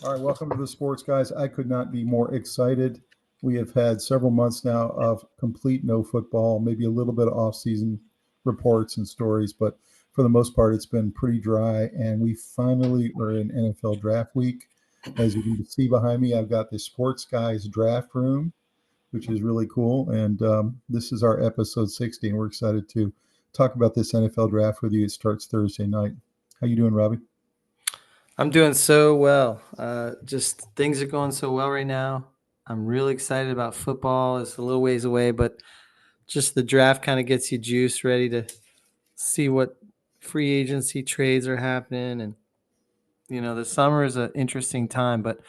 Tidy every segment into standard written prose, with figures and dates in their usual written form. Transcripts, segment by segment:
All right, welcome to the Sports Guys. I could not be more excited. We have had several months now of complete no football, maybe a little bit of off-season reports and stories, but for the most part, it's been pretty dry. And we finally are in NFL draft week. As you can see behind me, I've got the Sports Guys draft room, which is really cool. And this is our episode 60, and we're excited to talk about this NFL draft with you. It starts Thursday night. How you doing, Robbie? I'm doing so well. Just things are going so well right now. I'm really excited about football. It's a little ways away, but just the draft kind of gets you juiced, ready to see what free agency trades are happening. And, the summer is an interesting time, but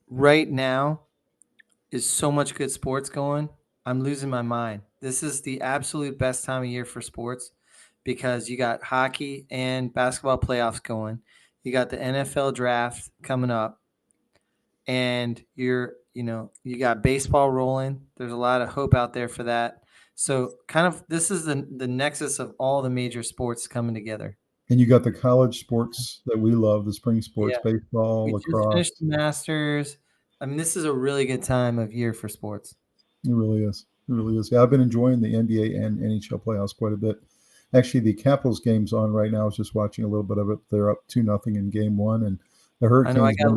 right now is so much good sports going. I'm losing my mind. This is the absolute best time of year for sports because you got hockey and basketball playoffs going. You got the NFL draft coming up and you got baseball rolling. There's a lot of hope out there for that. So kind of this is the nexus of all the major sports coming together. And you got the college sports that we love, the spring sports, Yeah. baseball, We just finished lacrosse. the Masters. I mean, this is a really good time of year for sports. It really is. It really is. Yeah, I've been enjoying the NBA and NHL playoffs quite a bit. Actually, the Capitals game's on right now. I was just watching a little bit of it. They're up 2-0 in game one, and the I know I Hurricanes got I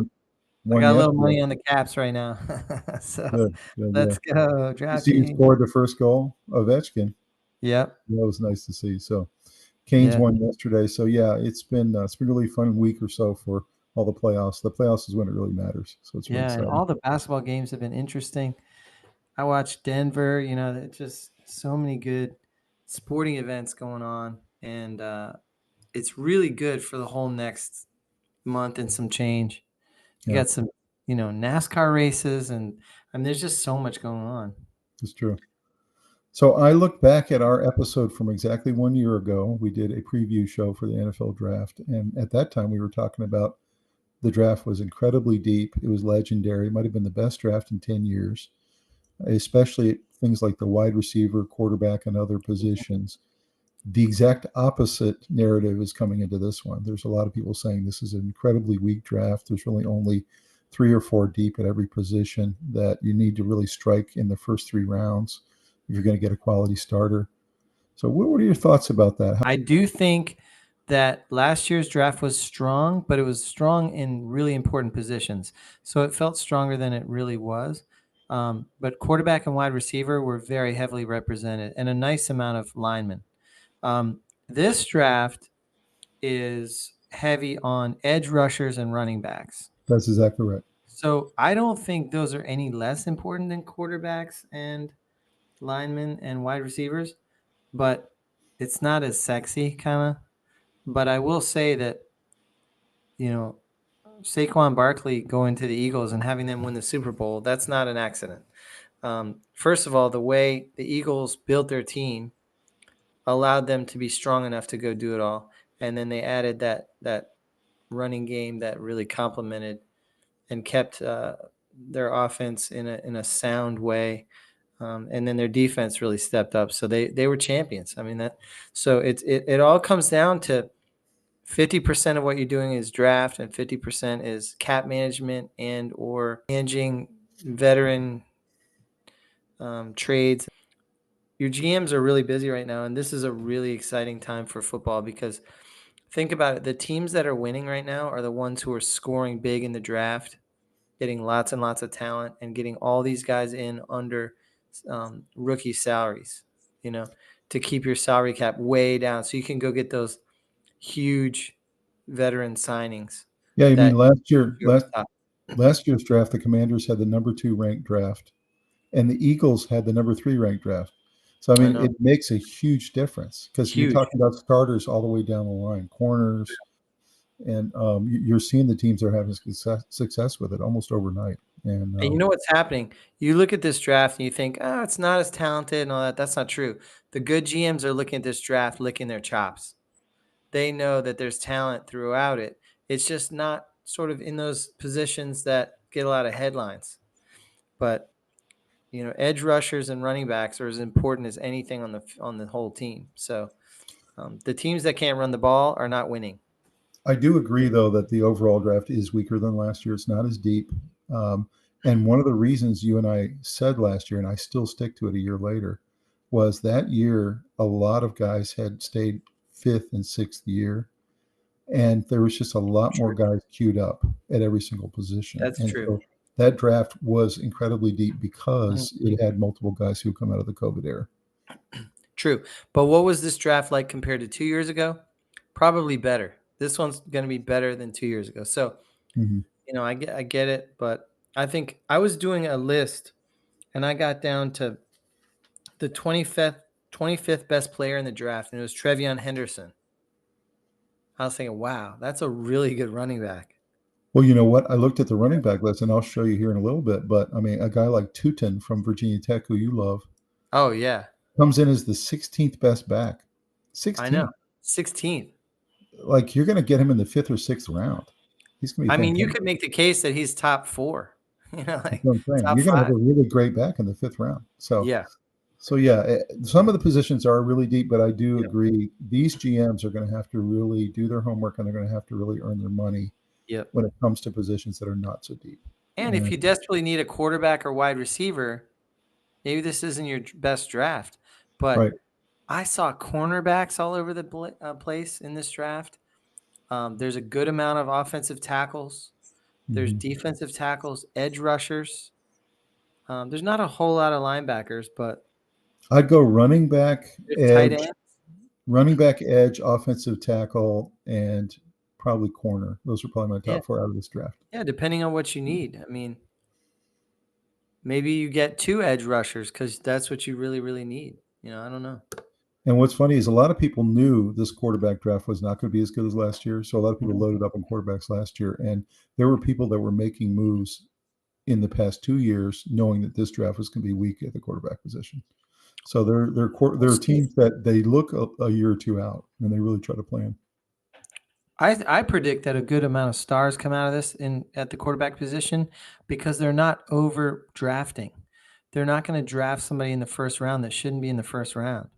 won got a little yesterday. money on the Caps right now. So Good, good, yeah. let's go. You see who DraftKings. scored the first goal? Ovechkin. Yep. That was nice to see. So Canes Yeah. won yesterday. So yeah, it's been a really fun week or so for all the playoffs. The playoffs is when it really matters. So it's really Yeah. And exciting. all the basketball games have been interesting. I watched Denver, just so many good sporting events going on. And it's really good for the whole next month and some change. You Yeah, got some, NASCAR races, and I mean, there's just so much going on. it's true. So I look back at our episode from exactly 1 year ago. We did a preview show for the NFL draft. And at that time, we were talking about the draft was incredibly deep. It was legendary. It might have been the best draft in 10 years, especially things like the wide receiver, quarterback, and other positions. The exact opposite narrative is coming into this one. There's a lot of people saying this is an incredibly weak draft. There's really only three or four deep at every position that you need to really strike in the first three rounds if you're going to get a quality starter. So, what are your thoughts about that? I do think that last year's draft was strong, but it was strong in really important positions. So it felt stronger than it really was. But quarterback and wide receiver were very heavily represented and a nice amount of linemen. This draft is heavy on edge rushers and running backs. That's exactly right. So I don't think those are any less important than quarterbacks and linemen and wide receivers, but it's not as sexy, kind of. But I will say that, you know, Saquon Barkley going to the Eagles and having them win the Super Bowl, that's not an accident. First of all, the way the Eagles built their team allowed them to be strong enough to go do it all. And then they added that running game that really complemented and kept their offense in a sound way. And then their defense really stepped up. So they were champions. I mean that. So it all comes down to 50% of what you're doing is draft and 50% is cap management and or managing veteran trades. Your GMs are really busy right now, and this is a really exciting time for football because think about it. The teams that are winning right now are the ones who are scoring big in the draft, getting lots and lots of talent, and getting all these guys in under rookie salaries, you know, to keep your salary cap way down so you can go get those huge veteran signings Yeah, I mean that you're top. last year's draft, the Commanders had the number two ranked draft, and the Eagles had the number three ranked draft. So I I mean, know. it makes a huge difference because you're Huge. talking about starters all the way down the line, corners, and you're seeing the teams that are having success with it almost overnight. And And you know what's happening? You look at this draft and you think, oh, it's not as talented and all that. That's not true. The good GMs are looking at this draft, licking their chops. They know that there's talent throughout it. It's just not sort of in those positions that get a lot of headlines. But edge rushers and running backs are as important as anything on the whole team. So the teams that can't run the ball are not winning. I do agree, though, that the overall draft is weaker than last year. It's not as deep. Um, and one of the reasons you and I said last year, and I still stick to it a year later, was that year a lot of guys had stayed fifth and sixth year, and there was just a lot more True. guys queued up at every single position. That's And true. so that draft was incredibly deep Mhm. because it had multiple guys who come out of the COVID era. True. But what was this draft like compared to 2 years ago? Probably better. This one's going to be better than 2 years ago. So, Mhm. I get it, but I think I was doing a list and I got down to the 25th best player in the draft, and it was Trevion Henderson. I was thinking, wow, that's a really good running back. Well, you know what? I looked at the running back list, and I'll show you here in a little bit. But I mean, a guy like Tootin from Virginia Tech, who you love, Oh, yeah. comes in as the 16th best back. I know. 16th. 16th. Like you're going to get him in the fifth or sixth round. He's going to I be mean, you fantastic. could make the case that he's top 4, That's like what I'm saying. top You're going to have 5. a really great back in the fifth round. Yeah. So yeah, some of the positions are really deep, but I do Yeah. agree these GMs are going to have to really do their homework, and they're going to have to really earn their money Yep. when it comes to positions that are not so deep. And if And you desperately need a quarterback or wide receiver, maybe this isn't your best draft, right. but I saw cornerbacks all over the place in this draft. There's a good amount of offensive tackles. There's Mhm. defensive tackles, edge rushers. There's not a whole lot of linebackers, but I'd go running back, there's tight edge, ends. running back, edge, offensive tackle, and probably corner. Those are probably my Yeah, top four out of this draft. yeah. Depending on what you need. I mean, maybe you get 2 edge rushers because that's what you really, really need. I don't know. And what's funny is a lot of people knew this quarterback draft was not going to be as good as last year. So a lot of people Mhm. loaded up on quarterbacks last year. And there were people that were making moves in the past 2 years knowing that this draft was going to be weak at the quarterback position. So We'll they're see. teams that they look a year or two out and they really try to plan. I predict that a good amount of stars come out of this in at the quarterback position because they're not over drafting. They're not going to draft somebody in the first round that shouldn't be in the first round.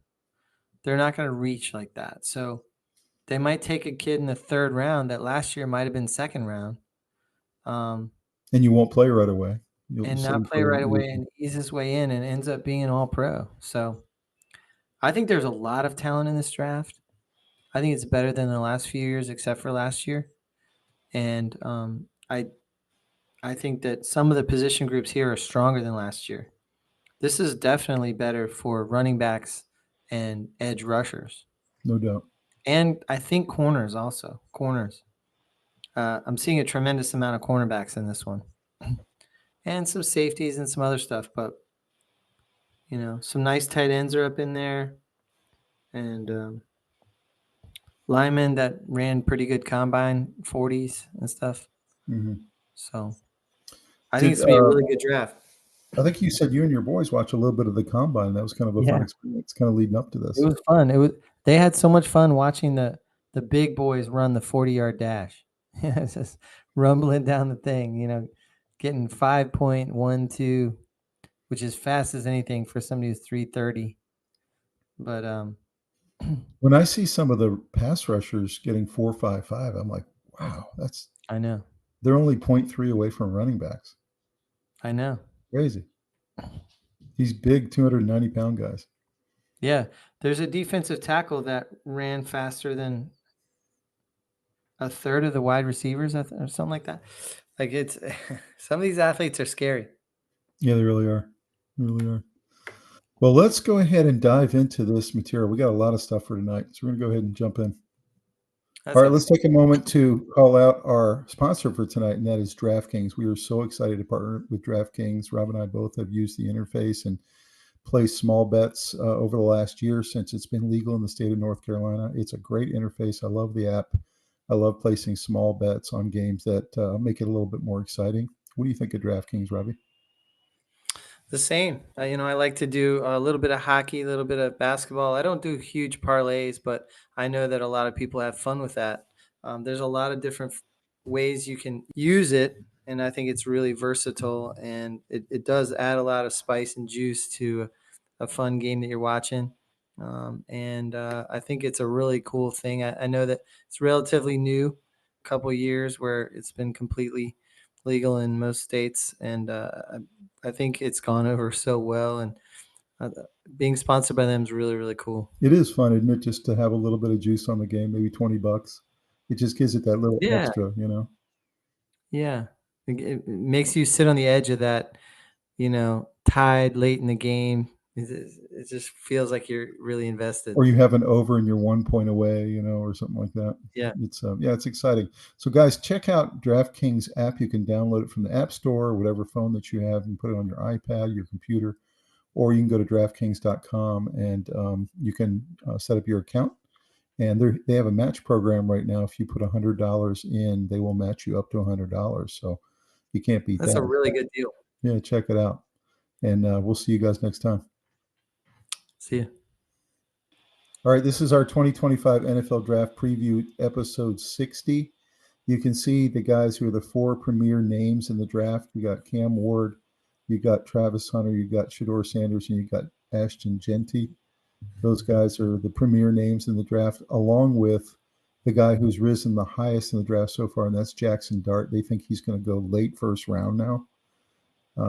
They're not going to reach like that. So they might take a kid in the third round that last year might have been second round, um, And you won't play right away. You'll and sit not him play for a right year or away two. and ease his way in and ends up being an all pro. So I think there's a lot of talent in this draft. I think it's better than the last few years, except for last year. And I think that some of the position groups here are stronger than last year. This is definitely better for running backs and edge rushers. No doubt. And I think corners also. Corners. I'm seeing a tremendous amount of cornerbacks in this one. And some safeties and some other stuff, but some nice tight ends are up in there, and linemen that ran pretty good combine 40s and stuff. Hmm. So I think Did it's gonna be a really good draft. I think you said you and your boys watched a little bit of the combine. That was kind of a fun Yeah, experience, kind of leading up to it this. was fun. They had so much fun watching the big boys run the 40-yard dash. It's just rumbling down the thing, getting 5.12, which is fast as anything for somebody who's 330. But When I see some of the pass rushers getting 4.55, I'm like, wow, that's I know. they're only point 0.3 away from running backs. I know. Crazy. These big 290-pound guys. Yeah, there's a defensive tackle that ran faster than a third of the wide receivers, or something like that. Like it's some of these athletes are scary. Yeah, they really are. They really are. Well, let's go ahead and dive into this material. We got a lot of stuff for tonight, so we're going to go ahead and jump in. That All right, sounds let's good. take a moment to call out our sponsor for tonight, and that is DraftKings. We are so excited to partner with DraftKings. Rob and I both have used the interface and placed small bets over the last year since it's been legal in the state of North Carolina. It's a great interface. I love the app. I love placing small bets on games that make it a little bit more exciting. What do you think of DraftKings, Robbie? The same. I like to do a little bit of hockey, a little bit of basketball. I don't do huge parlays, but I know that a lot of people have fun with that. There's a lot of different ways you can use it, and I think it's really versatile, and it does add a lot of spice and juice to a fun game that you're watching. And I think it's a really cool thing. I know that it's relatively new. couple years where it's been completely legal in most states, and I think it's gone over so well. And uh, being sponsored by them is really, really cool. It is fun, isn't it? Just to have a little bit of juice on the game, maybe $20. It just gives it that little Yeah, extra, you know. yeah. It makes you sit on the edge of that, tied late in the game. It just feels like you're really invested. Or you have an over and you're 1 point away, you know, or something like that. Yeah. It's yeah, it's exciting. So guys, check out DraftKings app. You can download it from the App Store or whatever phone that you have, and put it on your iPad, your computer, or you can go to DraftKings.com and you can set up your account. And they have a match program right now. If you put $100 in, they will match you up to $100. So you can't beat That's a that. really good deal. Yeah, check it out. And we'll see you guys next time. See you. All right, this is our 2025 NFL Draft Preview, episode 60. You can see the guys who are the 4 premier names in the draft. You got Cam Ward, you got Travis Hunter, you got Shedeur Sanders, and you got Ashton Genty. Those guys are the premier names in the draft, along with the guy who's risen the highest in the draft so far, and that's Jackson Dart. They think he's going to go late first round now,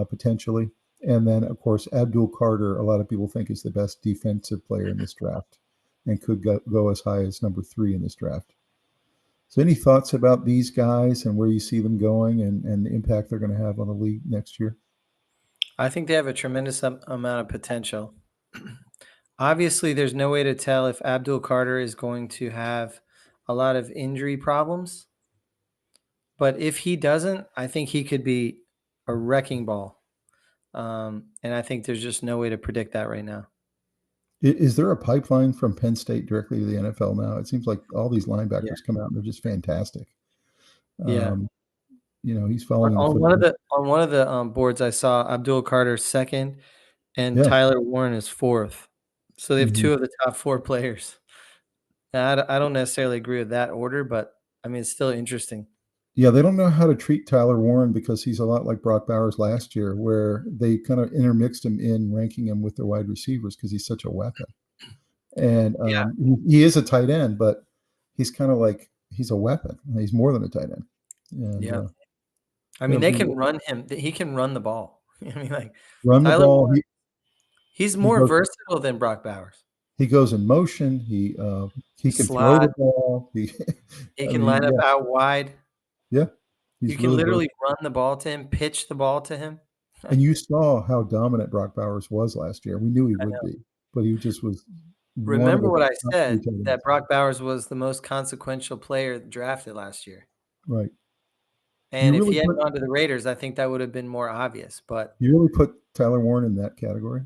potentially. And then, of course, Abdul Carter, a lot of people think is the best defensive player in this draft and could go as high as number 3 in this draft. So any thoughts about these guys and where you see them going and the impact they're going to have on the league next year? I think they have a tremendous amount of potential. Obviously, there's no way to tell if Abdul Carter is going to have a lot of injury problems. But if he doesn't, I think he could be a wrecking ball. And I think there's just no way to predict that right now. Is there a pipeline from Penn State directly to the NFL now? It seems like all these linebackers come out and they're just fantastic. Yeah. You know, he's following in On football. one of the boards, I saw Abdul Carter second, and Yeah. Tyler Warren is fourth. So they have Mhm. 2 of the top 4 players. Now, I don't necessarily agree with that order, but I mean, it's still interesting. Yeah, they don't know how to treat Tyler Warren because he's a lot like Brock Bowers last year, where they kind of intermixed him in ranking him with their wide receivers because he's such a weapon. And Yeah. he is a tight end, but he's kind of like he's a weapon. He's more than a tight end. And Yeah. I mean, it'll they be can run him. He can run the ball. I mean, like run the Tyler ball. Warren, he's He more goes versatile than Brock Bowers. he goes in motion. He can throw Slot. the ball. He I can mean, line up out wide. yeah, You he's can really literally versatile. run the ball to him, pitch the ball to him. And you saw how dominant Brock Bowers was last year. We knew he I would know. be, but he just was one of Remember the what I top 3 said, tight that ends. Brock Bowers was the most consequential player drafted last year. Right. And if he hadn't gone to the Raiders, I think that would have been more obvious. But You really put Tyler Warren in that category?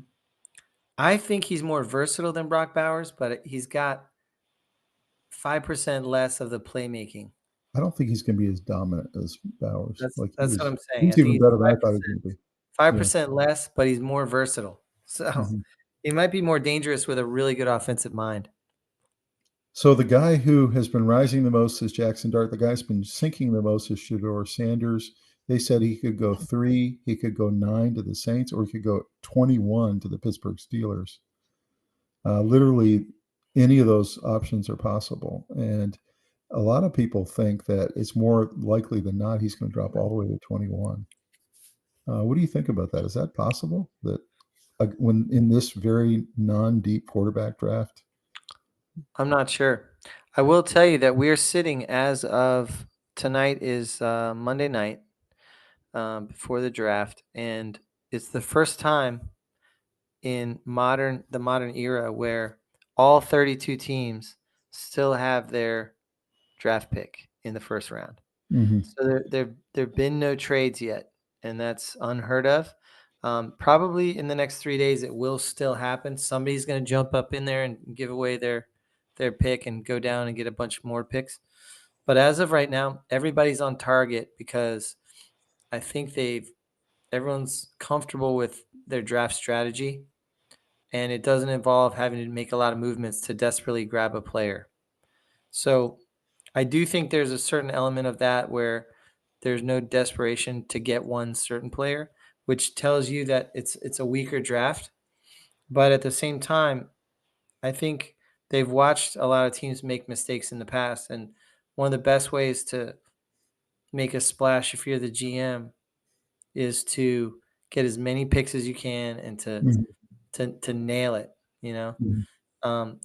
I think he's more versatile than Brock Bowers, but he's got 5% less of the playmaking. I don't think he's going to be as dominant as Bowers. Like That's what I'm saying. I he's think even he's better than I thought he was going to be. 5% less, but he's more versatile. So Mhm. he might be more dangerous with a really good offensive mind. So the guy who has been rising the most is Jackson Dart. The guy who's been sinking the most is Shedeur Sanders. They said he could go 3, he could go 9 to the Saints, or he could go 21 to the Pittsburgh Steelers. Literally, any of those options are possible. And a lot of people think that it's more likely than not he's going to drop all the way to 21. What do you think about that? Is that possible? That when in this very non-deep quarterback draft? I'm not sure. I will tell you that we're sitting as of tonight is Monday night before the draft, and it's the first time in the modern era where all 32 teams still have their draft pick in the first round. Mm-hmm. So there've been no trades yet, and that's unheard of. Probably in the next 3 days, it will still happen. Somebody's going to jump up in there and give away their pick and go down and get a bunch more picks. But as of right now, everybody's on target because I think everyone's comfortable with their draft strategy, and it doesn't involve having to make a lot of movements to desperately grab a player. So I do think there's a certain element of that where there's no desperation to get one certain player, which tells you that it's a weaker draft. But at the same time, I think they've watched a lot of teams make mistakes in the past, and one of the best ways to make a splash if you're the GM is to get as many picks as you can and to nail it, you know.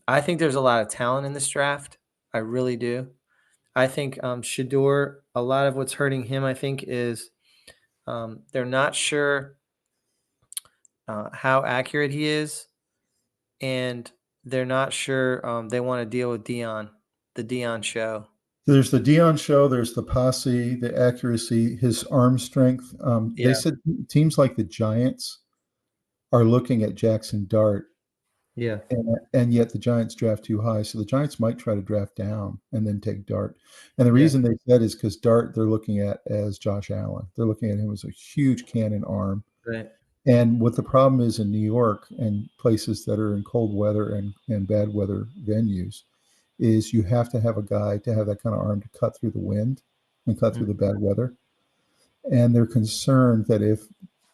I think there's a lot of talent in this draft. I really do. I think Shador, a lot of what's hurting him, I think, is they're not sure how accurate he is, and they're not sure they want to deal with the Dion show. There's the Dion show. There's the posse, the accuracy, his arm strength. They Yeah. said teams like the Giants are looking at Jackson Dart, Yeah. and yet the Giants draft too high. So the Giants might try to draft down and then take Dart. And the Yeah. reason they said is because Dart they're looking at as Josh Allen. They're looking at him as a huge cannon arm. Right. And what the problem is in New York and places that are in cold weather and bad weather venues is you have to have a guy to have that kind of arm to cut through the wind and cut through the bad weather. And they're concerned that if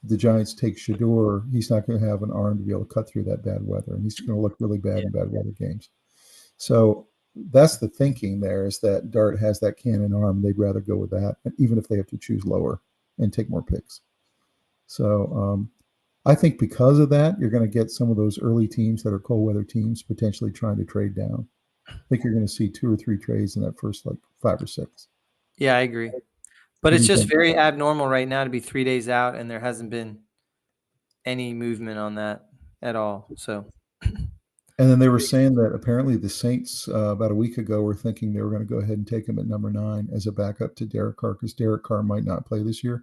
the Giants take Shador, he's not going to have an arm to be able to cut through that bad weather, and he's going to look really bad in bad weather games. So that's the thinking there, is that Dart has that cannon arm. They'd rather go with that, even if they have to choose lower and take more picks. So I think because of that, you're going to get some of those early teams that are cold weather teams potentially trying to trade down. I think you're going to see 2 or 3 trades in that first 5 or 6. Yeah, I agree. But it's just very abnormal right now to be 3 days out, and there hasn't been any movement on that at all. So, and then they were saying that apparently the Saints about a week ago were thinking they were going to go ahead and take him at number 9 as a backup to Derek Carr, because Derek Carr might not play this year.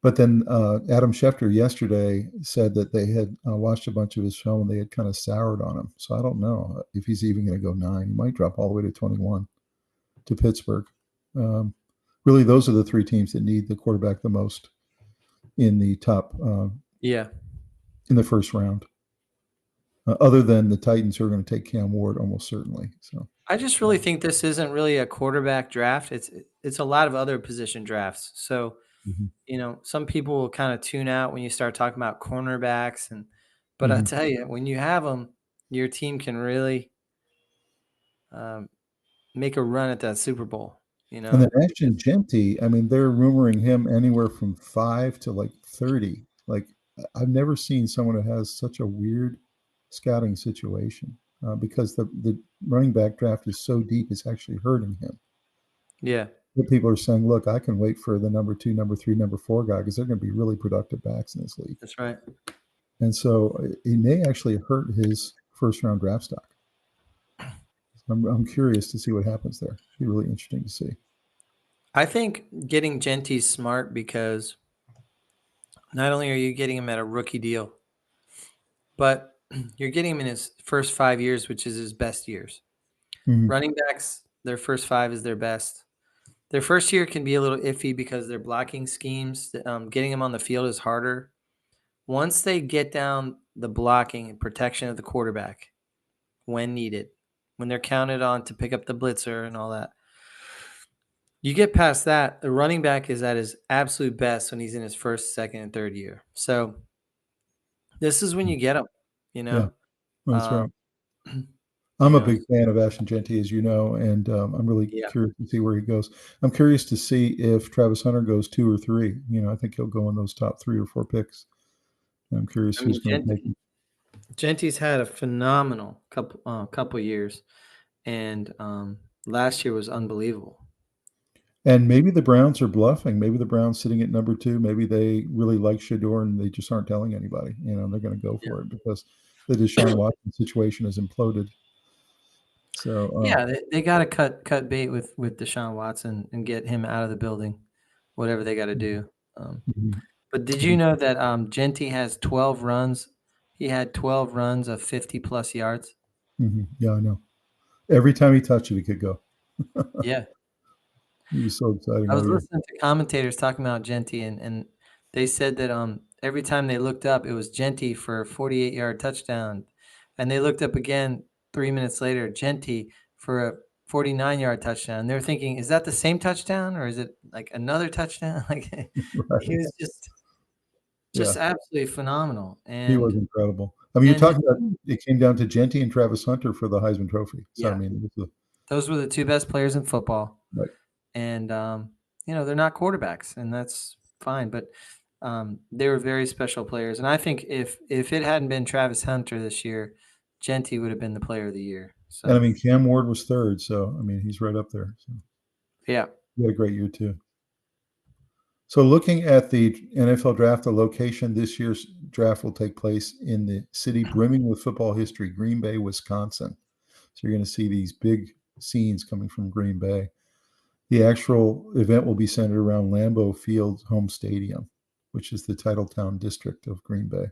But then Adam Schefter yesterday said that they had watched a bunch of his film and they had kind of soured on him. So I don't know if he's even going to go 9. He might drop all the way to 21 to Pittsburgh. Really, those are the 3 teams that need the quarterback the most in the top. In the first round. Other than the Titans, who are going to take Cam Ward almost certainly. So I just really think this isn't really a quarterback draft. It's a lot of other position drafts. So. You know, some people will kind of tune out when you start talking about cornerbacks, but I tell you, when you have them, your team can really make a run at that Super Bowl. You know, and then Ashton Genty, I mean, they're rumoring him anywhere from 5 to like 30. Like, I've never seen someone who has such a weird scouting situation because the running back draft is so deep, it's actually hurting him. Yeah. People are saying, look, I can wait for the number 2, number 3, number 4 guy because they're going to be really productive backs in this league. That's right. And so it may actually hurt his first round draft stock. I'm curious to see what happens there. It'd be really interesting to see. I think getting Genty's smart because not only are you getting him at a rookie deal, but you're getting him in his first 5 years, which is his best years. Running backs, their first 5 is their best. Their first year can be a little iffy because their blocking schemes, getting them on the field is harder. Once they get down the blocking and protection of the quarterback when needed, when they're counted on to pick up the blitzer and all that, you get past that, the running back is at his absolute best when he's in his first, second, and third year. So this is when you get him, you know? Yeah, that's right. I'm a big fan of Ashton Genty, as you know, and I'm really curious to see where he goes. I'm curious to see if Travis Hunter goes 2 or 3. You know, I think he'll go in those top 3 or 4 picks. I'm curious who's going to take him. Genty's had a phenomenal couple years, and last year was unbelievable. And maybe the Browns are bluffing. Maybe the Browns sitting at number 2. Maybe they really like Shador and they just aren't telling anybody. You know, they're going to go for it because the Deshaun Watson situation has imploded. So they got to cut bait with Deshaun Watson and get him out of the building, whatever they got to do. But did you know that Genty has 12 runs? He had 12 runs of 50-plus yards. Yeah, I know. Every time he touched it, he could go. Yeah. He was so exciting. I was listening to commentators talking about Genty, and they said that every time they looked up, it was Genty for a 48-yard touchdown. And they looked up again 3 minutes later, Genty for a 49-yard touchdown. They're thinking, is that the same touchdown or is it like another touchdown? Like he was just absolutely phenomenal. And he was incredible. I mean, you're talking about it came down to Genty and Travis Hunter for the Heisman Trophy. So I mean, Those were the two best players in football. Right. And, they're not quarterbacks, and that's fine. But they were very special players. And I think if it hadn't been Travis Hunter this year, Genty would have been the player of the year. So, And I mean, Cam Ward was third. So, I mean, he's right up there. So yeah. he had a great year too. So looking at the NFL draft, the location, this year's draft will take place in the city brimming with football history, Green Bay, Wisconsin. So you're going to see these big scenes coming from Green Bay. The actual event will be centered around Lambeau Field home stadium, which is the Titletown district of Green Bay.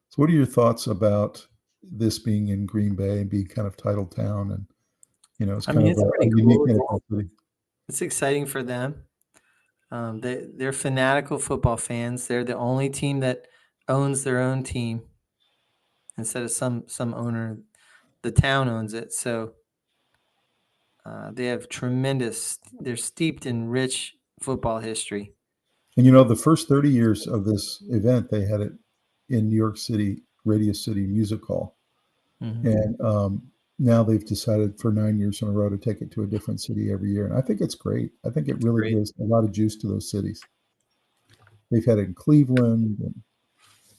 So what are your thoughts about this being in Green Bay and being kind of Titletown? And, it's kind of a unique NFL city. It's exciting for them. They're fanatical football fans. They're the only team that owns their own team instead of some owner. The town owns it. So they have they're steeped in rich football history. And, the first 30 years of this event, they had it in New York City, Radio City Music Hall. Mm-hmm. And now they've decided for 9 years in a row to take it to a different city every year. And I think it's great. I think it really gives a lot of juice to those cities. They've had it in Cleveland.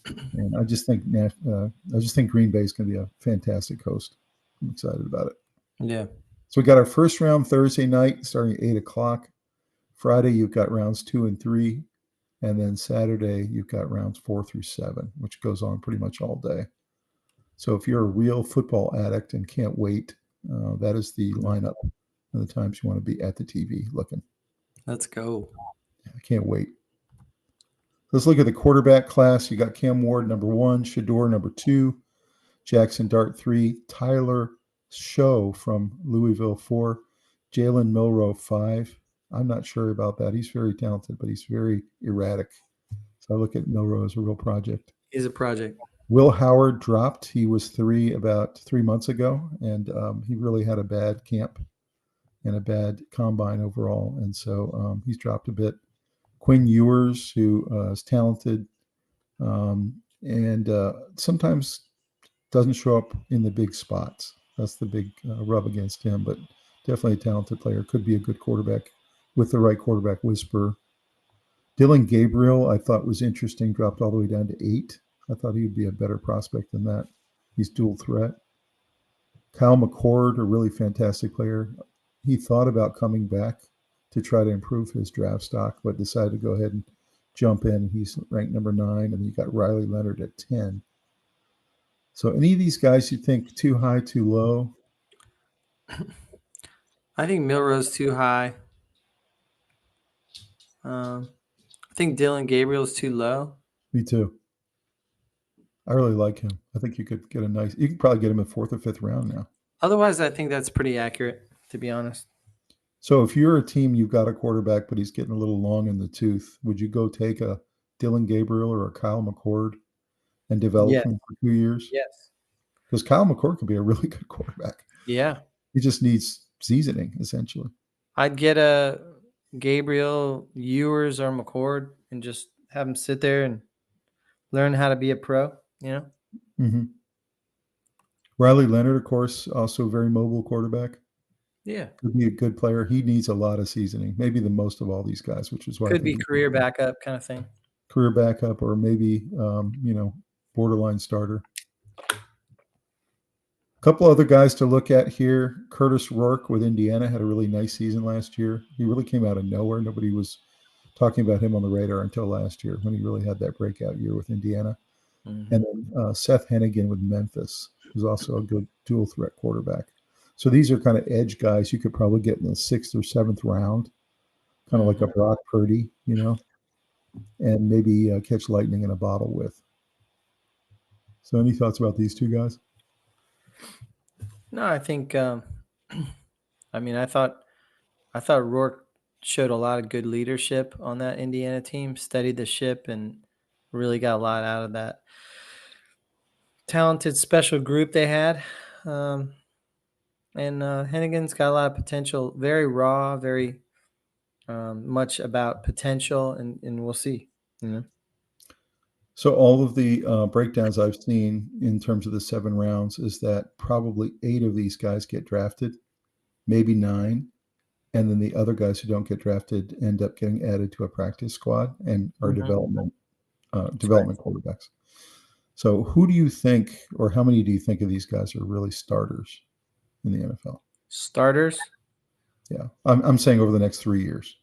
And I just think Green Bay is going to be a fantastic host. I'm excited about it. Yeah. So we got our first round Thursday night starting at 8:00. Friday, you've got rounds 2 and 3. And then Saturday, you've got rounds 4 through 7, which goes on pretty much all day. So if you're a real football addict and can't wait, that is the lineup and the times you want to be at the TV looking. Let's go. I can't wait. Let's look at the quarterback class. You got Cam Ward, number 1, Shador, number 2, Jackson Dart, 3, Tyler Show from Louisville, 4, Jalen Milroe, 5. I'm not sure about that. He's very talented, but he's very erratic. So I look at Milroe as a real project. He's a project. Will Howard dropped. He was 3 about 3 months ago, and he really had a bad camp and a bad combine overall. And so he's dropped a bit. Quinn Ewers, who is talented and sometimes doesn't show up in the big spots. That's the big rub against him, but definitely a talented player. Could be a good quarterback with the right quarterback whisperer. Dylan Gabriel, I thought was interesting, dropped all the way down to 8. I thought he would be a better prospect than that. He's dual threat. Kyle McCord, a really fantastic player. He thought about coming back to try to improve his draft stock, but decided to go ahead and jump in. He's ranked number 9, and you got Riley Leonard at 10. So any of these guys you think too high, too low? I think Milroe's too high. I think Dylan Gabriel's too low. Me too. I really like him. I think you could get you could probably get him in 4th or 5th round now. Otherwise, I think that's pretty accurate, to be honest. So if you're a team, you've got a quarterback, but he's getting a little long in the tooth, would you go take a Dylan Gabriel or a Kyle McCord and develop him for 2 years? Yes. Because Kyle McCord could be a really good quarterback. Yeah. He just needs seasoning, essentially. I'd get a Gabriel, Ewers, or McCord and just have him sit there and learn how to be a pro, Mm-hmm. Riley Leonard, of course, also a very mobile quarterback. Yeah. Could be a good player. He needs a lot of seasoning, maybe the most of all these guys, which is why could be career backup kind of thing. Career backup, or maybe borderline starter. A couple other guys to look at here. Curtis Rourke with Indiana had a really nice season last year. He really came out of nowhere. Nobody was talking about him on the radar until last year when he really had that breakout year with Indiana. Mm-hmm. And then Seth Hennigan with Memphis, who's also a good dual threat quarterback. So these are kind of edge guys you could probably get in the 6th or 7th round, kind of like a Brock Purdy, and maybe catch lightning in a bottle with. So any thoughts about these two guys? No, I think, I thought Rourke showed a lot of good leadership on that Indiana team, steadied the ship, and really got a lot out of that talented special group they had. And Hennigan's got a lot of potential, very raw, very much about potential, and we'll see. So all of the breakdowns I've seen in terms of the 7 rounds is that probably 8 of these guys get drafted, maybe 9, and then the other guys who don't get drafted end up getting added to a practice squad and are development right. quarterbacks. So who do you think, or how many do you think of these guys are really starters in the NFL? Starters, Yeah, I'm saying over the next 3 years.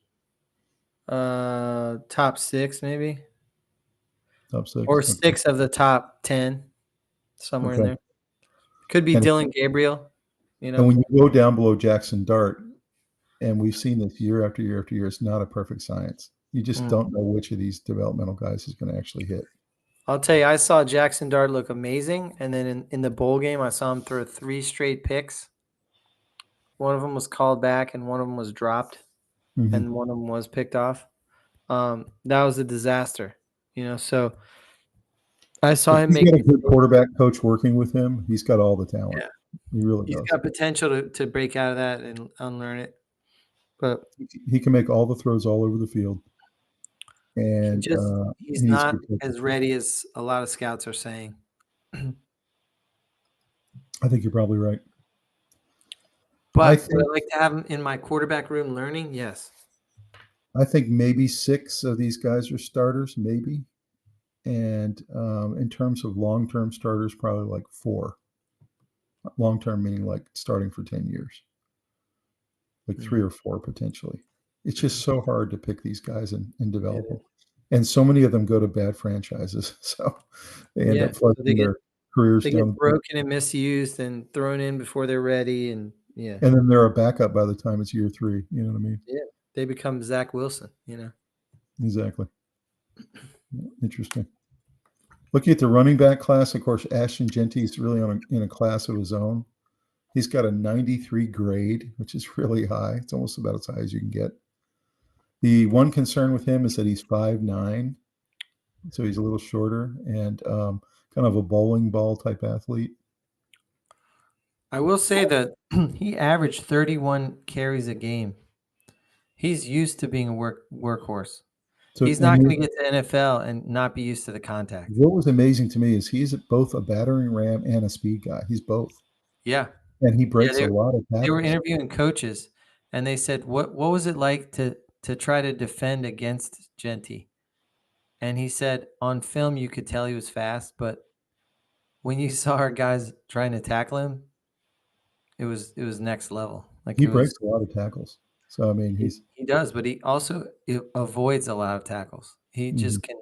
top 6 maybe, Top 6. or Okay. 6 of the top 10, somewhere in Okay. there. Could be And Dylan Gabriel, you and know. when you go down below Jackson Dart, and we've seen this year after year after year, it's not a perfect science. You just Mm. don't know which of these developmental guys is going to actually hit. I'll tell you, I saw Jackson Dart look amazing, and then in the bowl game, I saw him throw 3 straight picks. One of them was called back, and one of them was dropped, Mm-hmm. and one of them was picked off. That was a disaster, you know. So I saw If him he's make got a good mistakes. quarterback coach working with him, he's got all the talent. Yeah, He really he's does. got potential to break out of that and unlearn it, but He can make all the throws all over the field, and he's he's not protected. as ready as a lot of scouts are saying. I think you're probably right. I But would think I like to have him in my quarterback room learning? Yes. maybe 6 of these guys are starters, maybe, and in terms of long-term starters, probably like 4. Long-term meaning like starting for 10 years, like 3 Mhm. or 4 potentially. It's just so hard to pick these guys and It develop them, is. and so many of them go to bad franchises, so they end Yeah. up So flushing their careers they get down the. broken and misused and thrown in before they're ready, and yeah. And then they're a backup by the time it's year 3, you know what I mean? Yeah. They become Zach Wilson, you know. Exactly. Interesting. Looking at the running back class, of course, Ashton Genty is really in a class of his own. He's got a 93 grade, which is really high. It's almost about as high as you can get. The one concern with him is that he's 5'9", so he's a little shorter and kind of a bowling ball type athlete. I will say that he averaged 31 carries a game. He's used to being a workhorse. So, He's and not going to get to NFL and not be used to the contact. what was amazing to me is he's both a battering ram and a speed guy. He's both, Yeah. and he Yeah, breaks a lot of they were tackles. interviewing coaches, and they said, what was it like to try to defend against Genty?" And he said, "On film, you could tell he was fast, but when you saw our guys trying to tackle him, it was next level. Like He it was breaks a lot of tackles. So I mean, he's he does, but he also avoids a lot of tackles. He mhm. just can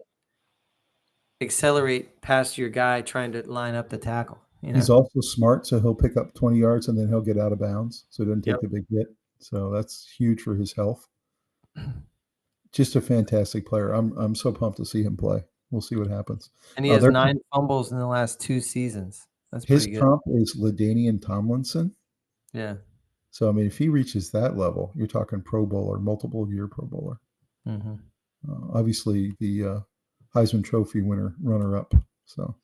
accelerate past your guy trying to line up the tackle, you He's know? also smart, so he'll pick up 20 yards and then he'll get out of bounds, so he doesn't Yep. take the big hit. So that's huge for his health. Just a fantastic player. I'm so pumped to see him play. We'll see what happens. And he has Their 9 fumbles in the last 2 seasons. That's His pretty good. comp is LaDainian Tomlinson. Yeah. So I mean, if he reaches that level, you're talking Pro Bowler, multiple year Pro Bowler. Mhm. Obviously, the Heisman Trophy winner, runner up. So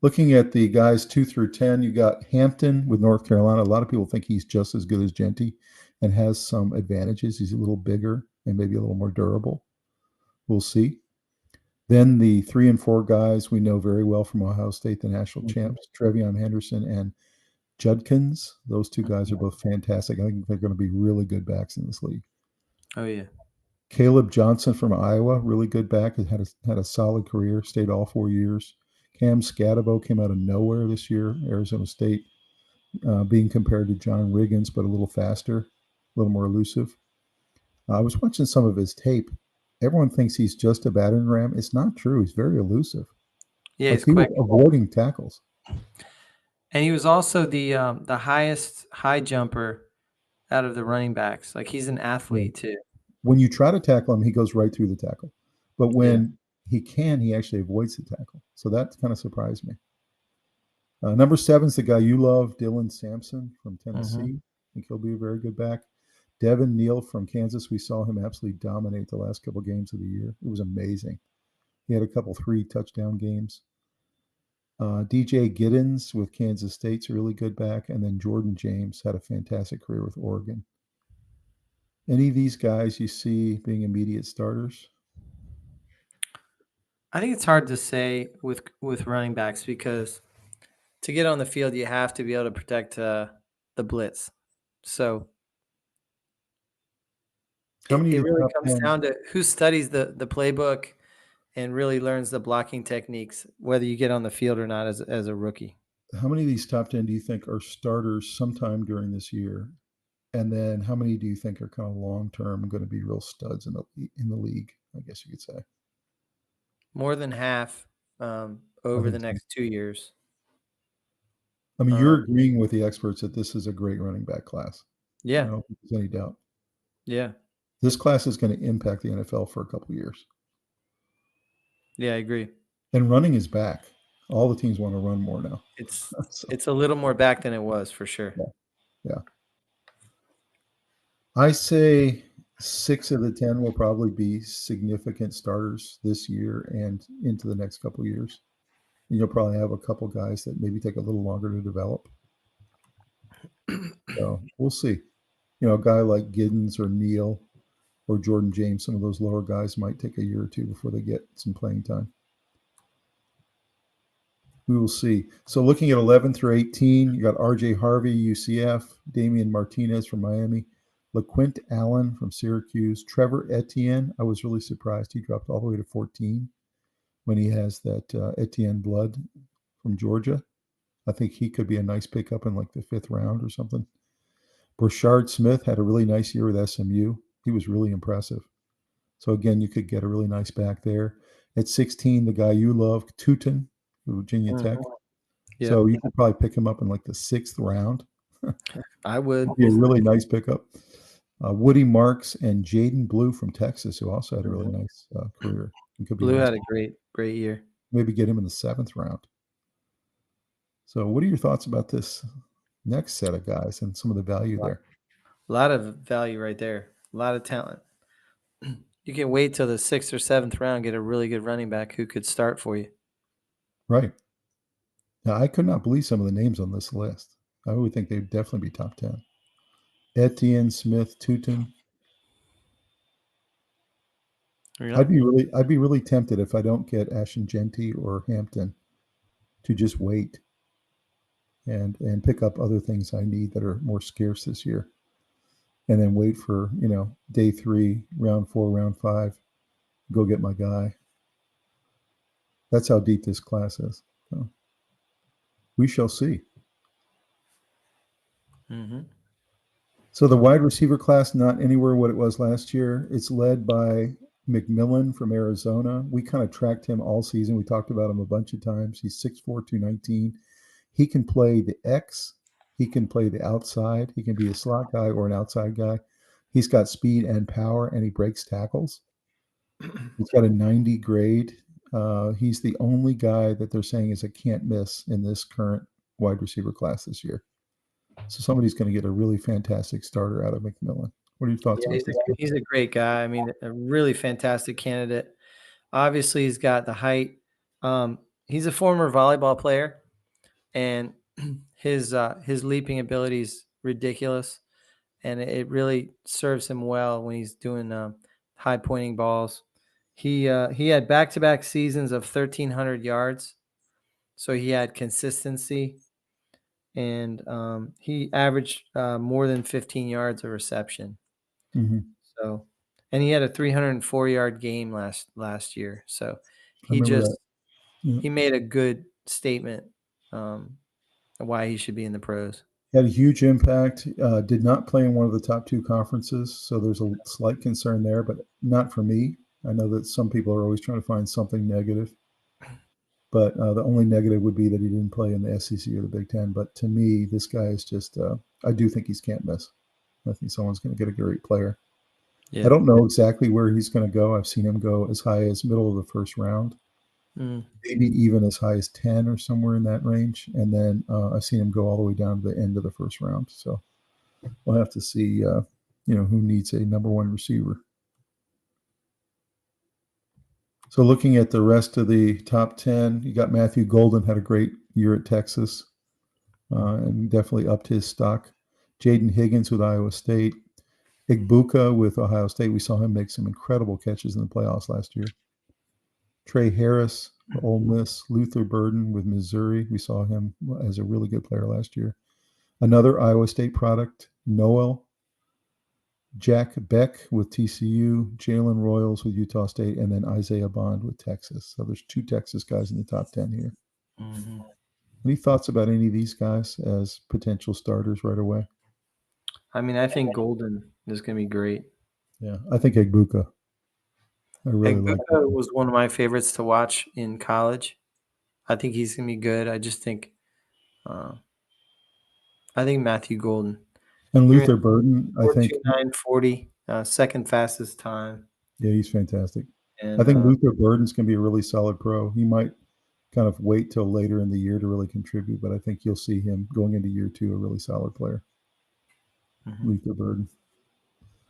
looking at the guys 2 through 10, you got Hampton with North Carolina. A lot of people think he's just as good as Genty and has some advantages. He's a little bigger and maybe a little more durable. We'll see. Then the 3 and 4 guys we know very well from Ohio State, the national Mhm. champs, Trevion Henderson and Judkins. Those 2 guys are Mhm. both fantastic. I think they're going to be really good backs in this league. Oh, yeah. Caleb Johnson from Iowa, really good back, had a solid career, stayed all 4 years. Cam Scatabo came out of nowhere this year, Arizona State, being compared to John Riggins, but a little faster, a little more elusive. I was watching some of his tape. Everyone thinks he's just a battering ram. It's not true. He's very elusive. Yeah, Like he's he was quick. avoiding tackles. And he was also the highest high jumper out of the running backs. Like, he's an Yeah. athlete too. When you try to tackle him, he goes right through the tackle. But Yeah. when he actually avoids the tackle. So that kind of surprised me. Number 7's the guy you love, Dylan Sampson from Mhm. Tennessee. I think he'll be a very good back. Devin Neal from Kansas. We saw him absolutely dominate the last couple games of the year. It was amazing. He had a couple 3 touchdown games. DJ Giddens with Kansas State's a really good back. And then Jordan James had a fantastic career with Oregon. Any of these guys you see being immediate starters? I think it's hard to say with running backs because to get on the field, you have to be able to protect the blitz. So How many it of these really top comes 10? down to who studies the playbook and really learns the blocking techniques, whether you get on the field or not as a rookie. How many of these top 10 do you think are starters sometime during this year? And then how many do you think are kind of long term going to be real studs in the league? I guess you could say. More than half I over the think so. next 2 years. I mean, you're Um, agreeing with the experts that this is a great running back class. I yeah, don't think there's any doubt. yeah, This class is going to impact the NFL for a couple of years. yeah. I agree. And running is back. All the teams want to run more now. It's So, it's a little more back than it was for sure. yeah, yeah. I say 6 of the 10 will probably be significant starters this year and into the next couple of years. And you'll probably have a couple guys that maybe take a little longer to develop. So we'll see. A guy like Giddens or Neal or Jordan James, some of those lower guys might take a year or two before they get some playing time. We will see. So looking at 11 through 18, you got R.J. Harvey, UCF, Damian Martinez from Miami, LaQuint Allen from Syracuse, Trevor Etienne. I was really surprised he dropped all the way to 14 when he has that Etienne blood from Georgia. I think he could be a nice pickup in like the 5th round or something. Brashard Smith had a really nice year with SMU. He was really impressive. So again, you could get a really nice back there. At 16, the guy you love, Tootin, Virginia Tech. Yep, So you could probably pick him up in like the 6th round. I would. Be a really nice pickup. Woody Marks and Jaden Blue from Texas, who also had a really nice career. It could be Blue nice. had a great year. Maybe get him in the 7th round. So what are your thoughts about this next set of guys and some of the value there? A lot of value right there. A lot of talent. You can wait till the 6th or 7th round, get a really good running back who could start for you. Right. Now, I could not believe some of the names on this list. I would think they'd definitely be top 10. Etienne, Smith, Tootin. Yeah. I'd be really tempted if I don't get Ashingenti or Hampton to just wait and pick up other things I need that are more scarce this year. And then wait for, day 3, round 4, round 5, go get my guy. That's how deep this class is. So we shall see. Mm-hmm. So the wide receiver class, not anywhere what it was last year. It's led by McMillan from Arizona. We kind of tracked him all season. We talked about him a bunch of times. He's 6'4", 219. He can play the X. He can play the outside. He can be a slot guy or an outside guy. He's got speed and power, and he breaks tackles. He's got a 90 grade. He's the only guy that they're saying is a can't miss in this current wide receiver class this year. So somebody's going to get a really fantastic starter out of McMillan. What are your thoughts Yeah, about this? he's a great guy. I mean, a really fantastic candidate. Obviously, he's got the height. He's a former volleyball player, and his leaping ability is ridiculous, and it really serves him well when he's doing high pointing balls. He had back-to-back seasons of 1,300 yards, so he had consistency, and he averaged more than 15 yards of reception. Mm-hmm. So, and he had a 304-yard game last year. So I he remember that. just Yeah. he made a good statement why he should be in the pros. Had a huge impact. Did not play in one of the top 2 conferences, so there's a slight concern there, but not for me. I know that some people are always trying to find something negative, but the only negative would be that he didn't play in the SEC or the Big Ten. But to me, this guy is just, I do think he's can't miss. I think someone's going to get a great player. Yeah. I don't know exactly where he's going to go. I've seen him go as high as middle of the 1st round, maybe even as high as 10 or somewhere in that range. And then I've seen him go all the way down to the end of the 1st round. So we'll have to see, who needs a number 1 receiver. So looking at the rest of the top 10, you got Matthew Golden, had a great year at Texas and definitely upped his stock. Jaden Higgins with Iowa State. Igbuka with Ohio State. We saw him make some incredible catches in the playoffs last year. Trey Harris, Ole Miss. Luther Burden with Missouri. We saw him as a really good player last year. Another Iowa State product, Noel, Jack Beck with TCU, Jalen Royals with Utah State, and then Isaiah Bond with Texas. So there's 2 Texas guys in the top 10 here. Mm-hmm. Any thoughts about any of these guys as potential starters right away? I mean, I think Golden is going to be great. Yeah, I think Egbuka. I really like Egbuka him. was one of my favorites to watch in college. I think he's going to be good. I just think, I think Matthew Golden. And He ran Luther Burden, I think, 4.2940, second fastest time. yeah, he's fantastic. I And think Luther Burden's going to be a really solid pro. He might kind of wait till later in the year to really contribute, but I think you'll see him going into year 2 a really solid player. Luther Burden.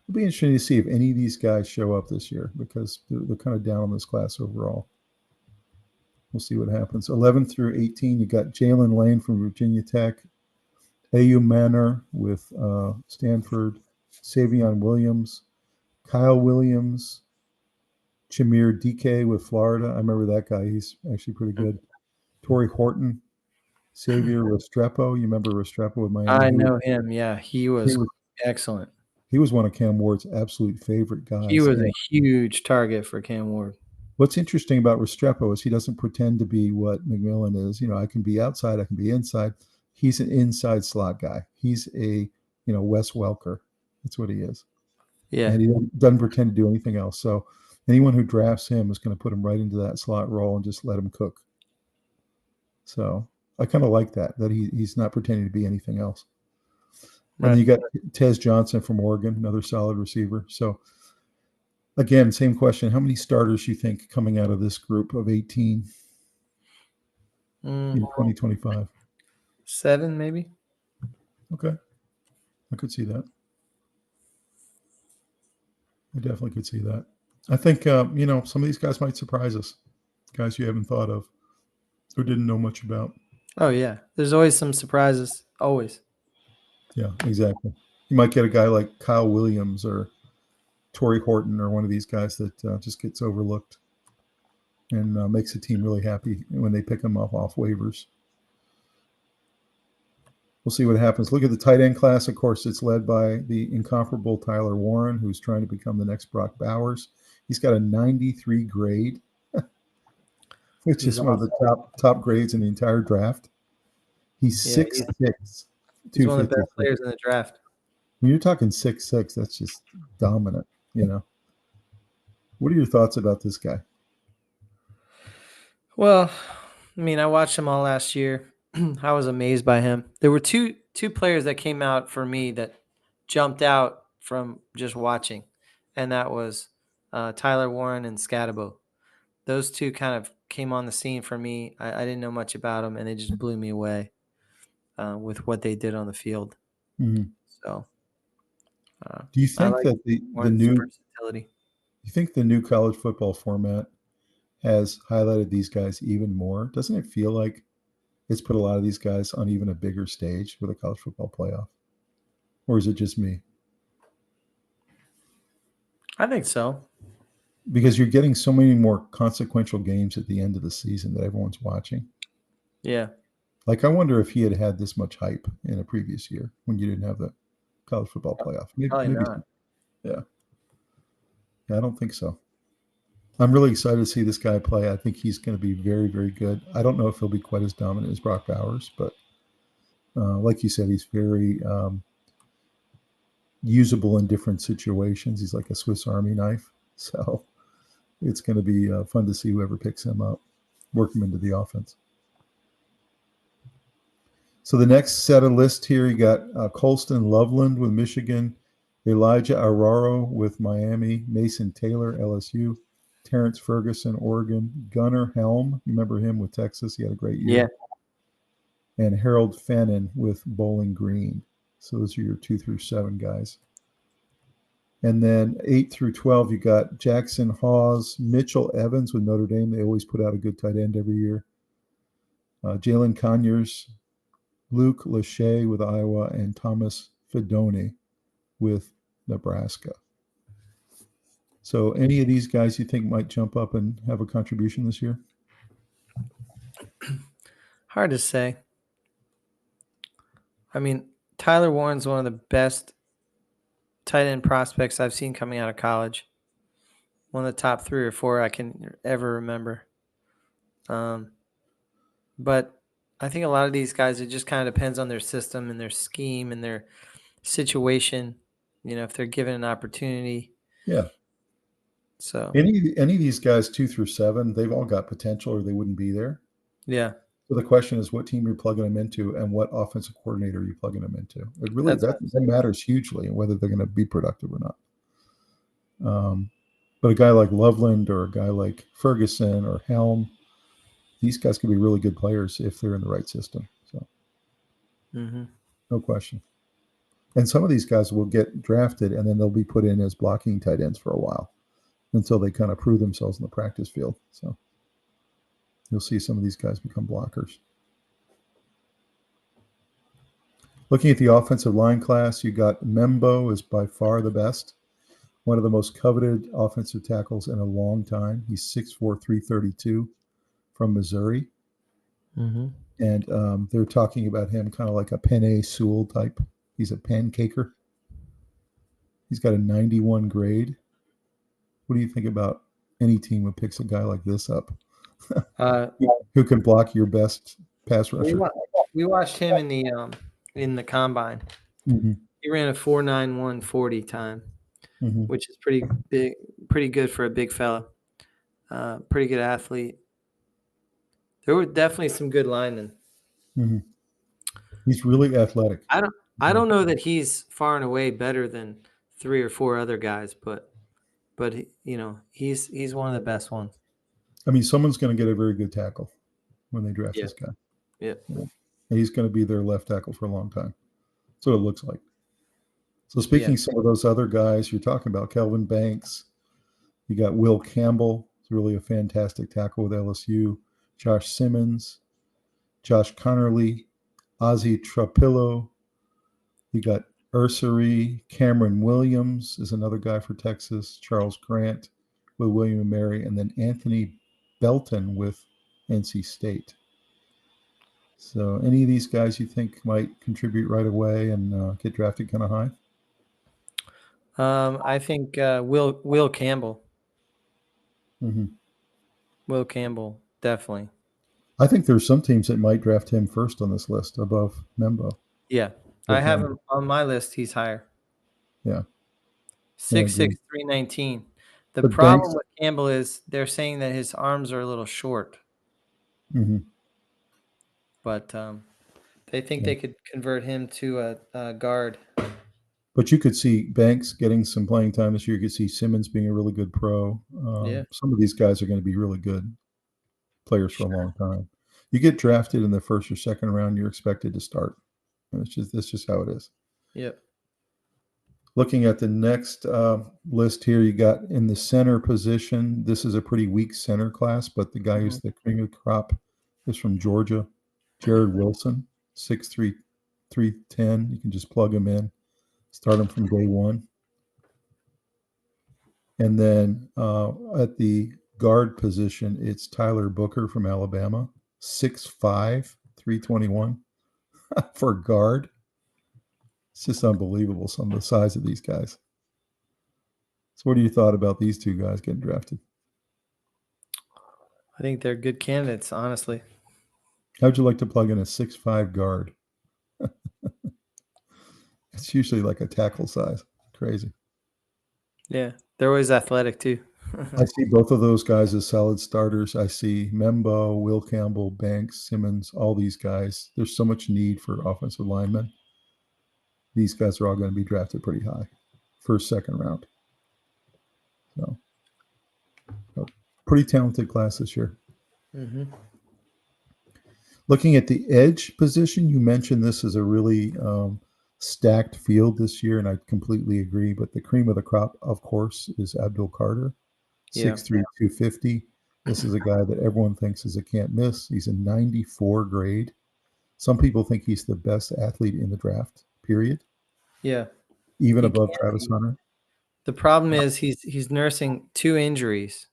It'll be interesting to see if any of these guys show up this year because they're kind of down on this class overall. We'll see what happens. 11 through 18, you got Jalen Lane from Virginia Tech, A.U. Manor with Stanford, Savion Williams, Kyle Williams, Chimere DK with Florida. I remember that guy. He's actually pretty good. Torrey Horton, Xavier Restrepo. You remember Restrepo with Miami? I know him. Yeah, he was excellent. He was one of Cam Ward's absolute favorite guys. He was a huge target for Cam Ward. What's interesting about Restrepo is he doesn't pretend to be what McMillan is. You know, I can be outside, I can be inside. He's an inside slot guy. He's a, Wes Welker. That's what he is. Yeah. And he doesn't pretend to do anything else. So anyone who drafts him is going to put him right into that slot role and just let him cook. So I kind of like that he's not pretending to be anything else. Right. And then you got Tez Johnson from Oregon, another solid receiver. So again, same question. How many starters you think coming out of this group of 18 in 2025? 7, maybe. Okay. I could see that. I definitely could see that. I think, some of these guys might surprise us. Guys you haven't thought of or didn't know much about. Oh, yeah. There's always some surprises. Always. Yeah, exactly. You might get a guy like Kyle Williams or Torrey Horton or one of these guys that just gets overlooked and makes the team really happy when they pick them up off waivers. We'll see what happens. Look at the tight end class. Of course, it's led by the incomparable Tyler Warren, who's trying to become the next Brock Bowers. He's got a 93 grade, which is one of the top grades in the entire draft. He's 6'6". He's one of the best players in the draft. When you're talking 6'6", that's just dominant, What are your thoughts about this guy? Well, I mean, I watched him all last year. I was amazed by him. There were two players that came out for me that jumped out from just watching, and that was Tyler Warren and Scatabo. Those two kind of came on the scene for me. I didn't know much about them, and they just blew me away with what they did on the field. Mm-hmm. So, do you think that the new versatility? You think the new college football format has highlighted these guys even more? Doesn't it feel like it's put a lot of these guys on even a bigger stage with a college football playoff? Or is it just me? I think so. Because you're getting so many more consequential games at the end of the season that everyone's watching. Yeah. Like, I wonder if he had had this much hype in a previous year when you didn't have the college football playoff. Probably not. Yeah. I don't think so. I'm really excited to see this guy play. I think he's going to be very, very good. I don't know if he'll be quite as dominant as Brock Bowers, but like you said, he's very usable in different situations. He's like a Swiss Army knife. So it's going to be fun to see whoever picks him up, work him into the offense. So the next set of list here, you got Colston Loveland with Michigan, Elijah Araro with Miami, Mason Taylor, LSU, Terrence Ferguson, Oregon, Gunnar Helm, remember him with Texas? He had a great year. Yeah. And Harold Fannin with Bowling Green. So those are your 2 through 7 guys. And then 8 through 12, you got Jackson Hawes, Mitchell Evans with Notre Dame. They always put out a good tight end every year. Jalen Conyers, Luke Lachey with Iowa, and Thomas Fidone with Nebraska. So any of these guys you think might jump up and have a contribution this year? Hard to say. I mean, Tyler Warren's one of the best tight end prospects I've seen coming out of college. One of the top 3 or 4 I can ever remember. But I think a lot of these guys, it just kind of depends on their system and their scheme and their situation. If they're given an opportunity. Yeah. So any of these guys 2 through 7, they've all got potential, or they wouldn't be there. yeah. So the question is, what team you're plugging them into, and what offensive coordinator are you plugging them into? It really that matters hugely, and whether they're going to be productive or not. But a guy like Loveland or a guy like Ferguson or Helm, these guys could be really good players if they're in the right system. So, no question. And some of these guys will get drafted, and then they'll be put in as blocking tight ends for a while until they kind of prove themselves in the practice field. So you'll see some of these guys become blockers. Looking at the offensive line class, you got Membo is by far the best. One of the most coveted offensive tackles in a long time. He's 6'4", 332 from Missouri. And they're talking about him kind of like a Penei Sewell type. He's a pancaker. He's got a 91 grade. What do you think about any team that picks a guy like this up? Who can block your best pass rusher? We watched him in the combine. He ran a 4.91 40 time, which is pretty big, pretty good for a big fella. Pretty good athlete. There were definitely some good linemen. He's really athletic. I don't know that he's far and away better than 3 or 4 other guys, but he's one of the best ones. I mean, someone's going to get a very good tackle when they draft this guy. Yeah. And he's going to be their left tackle for a long time. That's what it looks like. So speaking of some of those other guys you're talking about, Kelvin Banks, you got Will Campbell. He's really a fantastic tackle with LSU. Josh Simmons, Josh Connerly, Ozzie Trapillo. You got Ursary. Cameron Williams is another guy for Texas. Charles Grant with William & Mary. And then Anthony Belton with NC State. So any of these guys you think might contribute right away and get drafted kind of high? I think Will Campbell. Will Campbell, definitely. I think there's some teams that might draft him first on this list above Membo. Yeah, I have him on my list. He's higher. Yeah. 6'6", 319. The problem with Campbell is they're saying that his arms are a little short. But they think they could convert him to a guard. But you could see Banks getting some playing time this year. You could see Simmons being a really good pro. Some of these guys are going to be really good players for a long time. You get drafted in the first or second round, you're expected to start. That's just how it is. Yep. Looking at the next list here, you got in the center position. This is a pretty weak center class, but the guy who's the cream of the crop is from Georgia, Jared Wilson, 6'3", 310. You can just plug him in, start him from day one. And then at the guard position, it's Tyler Booker from Alabama, 6'5", 321 for guard. It's just unbelievable, some of the size of these guys. So what do you thought about these two guys getting drafted? I think they're good candidates, honestly. How'd you like to plug in a 6'5" guard? It's usually like a tackle size. Crazy. Yeah, they're always athletic too. I see both of those guys as solid starters. I see Membo, Will Campbell, Banks, Simmons, all these guys. There's so much need for offensive linemen. These guys are all going to be drafted pretty high, first, second round. So, a pretty talented class this year. Looking at the edge position, you mentioned this is a really stacked field this year, and I completely agree. But the cream of the crop, of course, is Abdul Carter, 6'3", 250. This is a guy that everyone thinks is a can't miss. He's a 94 grade. Some people think he's the best athlete in the draft, period. Yeah. Even above Travis Hunter. The problem is he's nursing 2 injuries,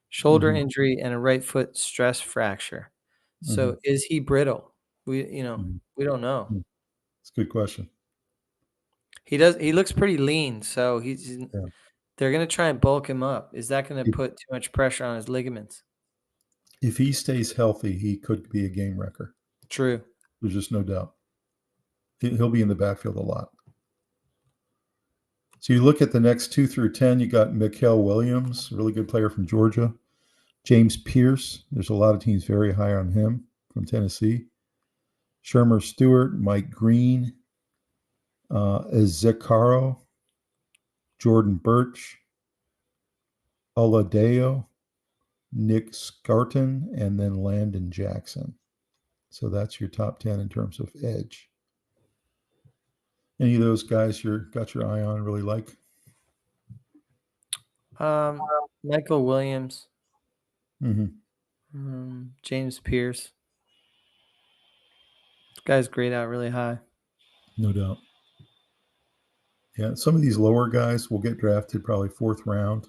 shoulder injury and a right foot stress fracture. So is he brittle? We don't know. It's a good question. He does. He looks pretty lean, so Yeah. they're gonna try and bulk him up. Is that gonna put too much pressure on his ligaments? If he stays healthy, he could be a game wrecker. True. There's just no doubt. He'll be in the backfield a lot. So you look at the next 2 through 10, you got Mikael Williams, really good player from Georgia. James Pierce, there's a lot of teams very high on him from Tennessee. Shermer Stewart, Mike Green, Ezekaro, Jordan Birch, Oladeo, Nick Scarton, and then Landon Jackson. So that's your top 10 in terms of edge. Any of those guys you've got your eye on, really like? Michael Williams, Mm-hmm. James Pierce. This guy's grayed out really high. No doubt. Yeah, some of these lower guys will get drafted probably fourth round.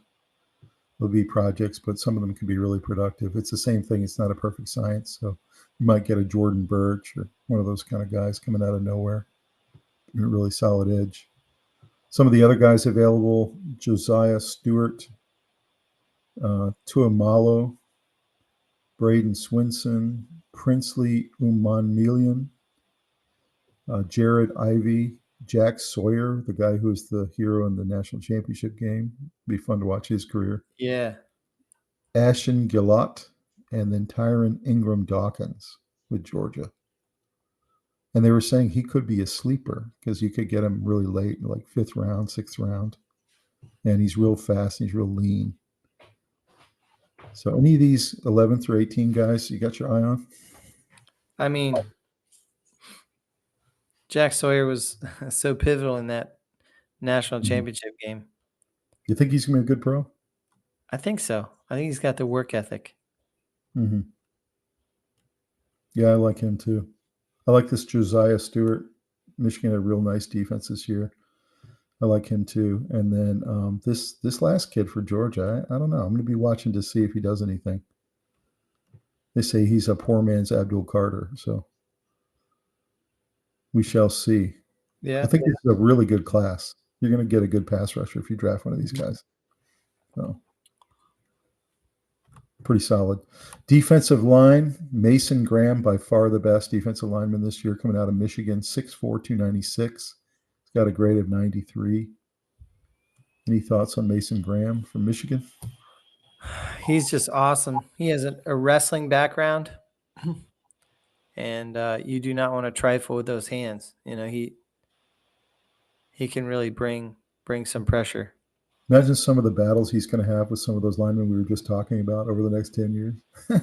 They'll be projects, but some of them can be really productive. It's the same thing. It's not a perfect science. So you might get a Jordan Birch or one of those kind of guys coming out of nowhere. A really solid edge. Some of the other guys available, Josiah Stewart, Tuamalo, Braden Swinson, Princely Umanmilian, Jared Ivey, Jack Sawyer, the guy who was the hero in the national championship game. Be fun to watch his career. Yeah. Ashen Gillott, and then Tyron Ingram Dawkins with Georgia. And they were saying he could be a sleeper because you could get him really late, like 5th round, 6th round. And he's real fast. And he's real lean. So any of these 11 through 18 guys you got your eye on? I mean, Jack Sawyer was so pivotal in that national championship game. You think he's going to be a good pro? I think so. I think he's got the work ethic. Mm-hmm. Yeah, I like him too. I like this Josiah Stewart. Michigan had a real nice defense this year. I like him too. And then this last kid for Georgia, I don't know. I'm going to be watching to see if he does anything. They say he's a poor man's Abdul Carter, so we shall see. Yeah. I think this is a really good class. You're going to get a good pass rusher if you draft one of these guys. So pretty solid. Defensive line, Mason Graham, by far the best defensive lineman this year, coming out of Michigan, 6'4", 296. He's got a grade of 93. Any thoughts on Mason Graham from Michigan? He's just awesome. He has a wrestling background, and you do not want to trifle with those hands. You know, he can really bring some pressure. Imagine some of the battles he's going to have with some of those linemen we were just talking about over the next 10 years. There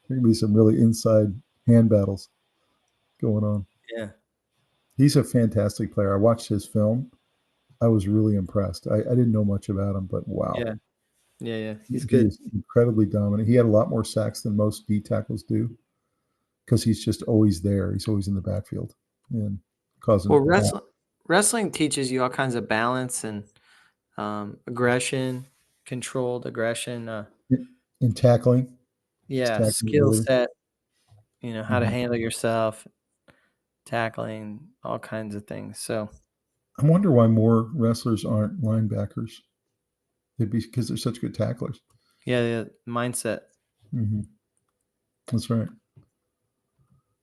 going to be some really inside hand battles going on. Yeah. He's a fantastic player. I watched his film. I was really impressed. I didn't know much about him, but wow. Yeah. Yeah. He's He good. is incredibly dominant. He had a lot more sacks than most D tackles do because he's just always there. He's always in the backfield and causing. Well, wrestling teaches you all kinds of balance and aggression, controlled aggression. In tackling. Yeah, skill set. You know, how to handle yourself, tackling, all kinds of things. So I wonder why more wrestlers aren't linebackers. They'd be because they're such good tacklers. Yeah, mindset. Mm-hmm. That's right.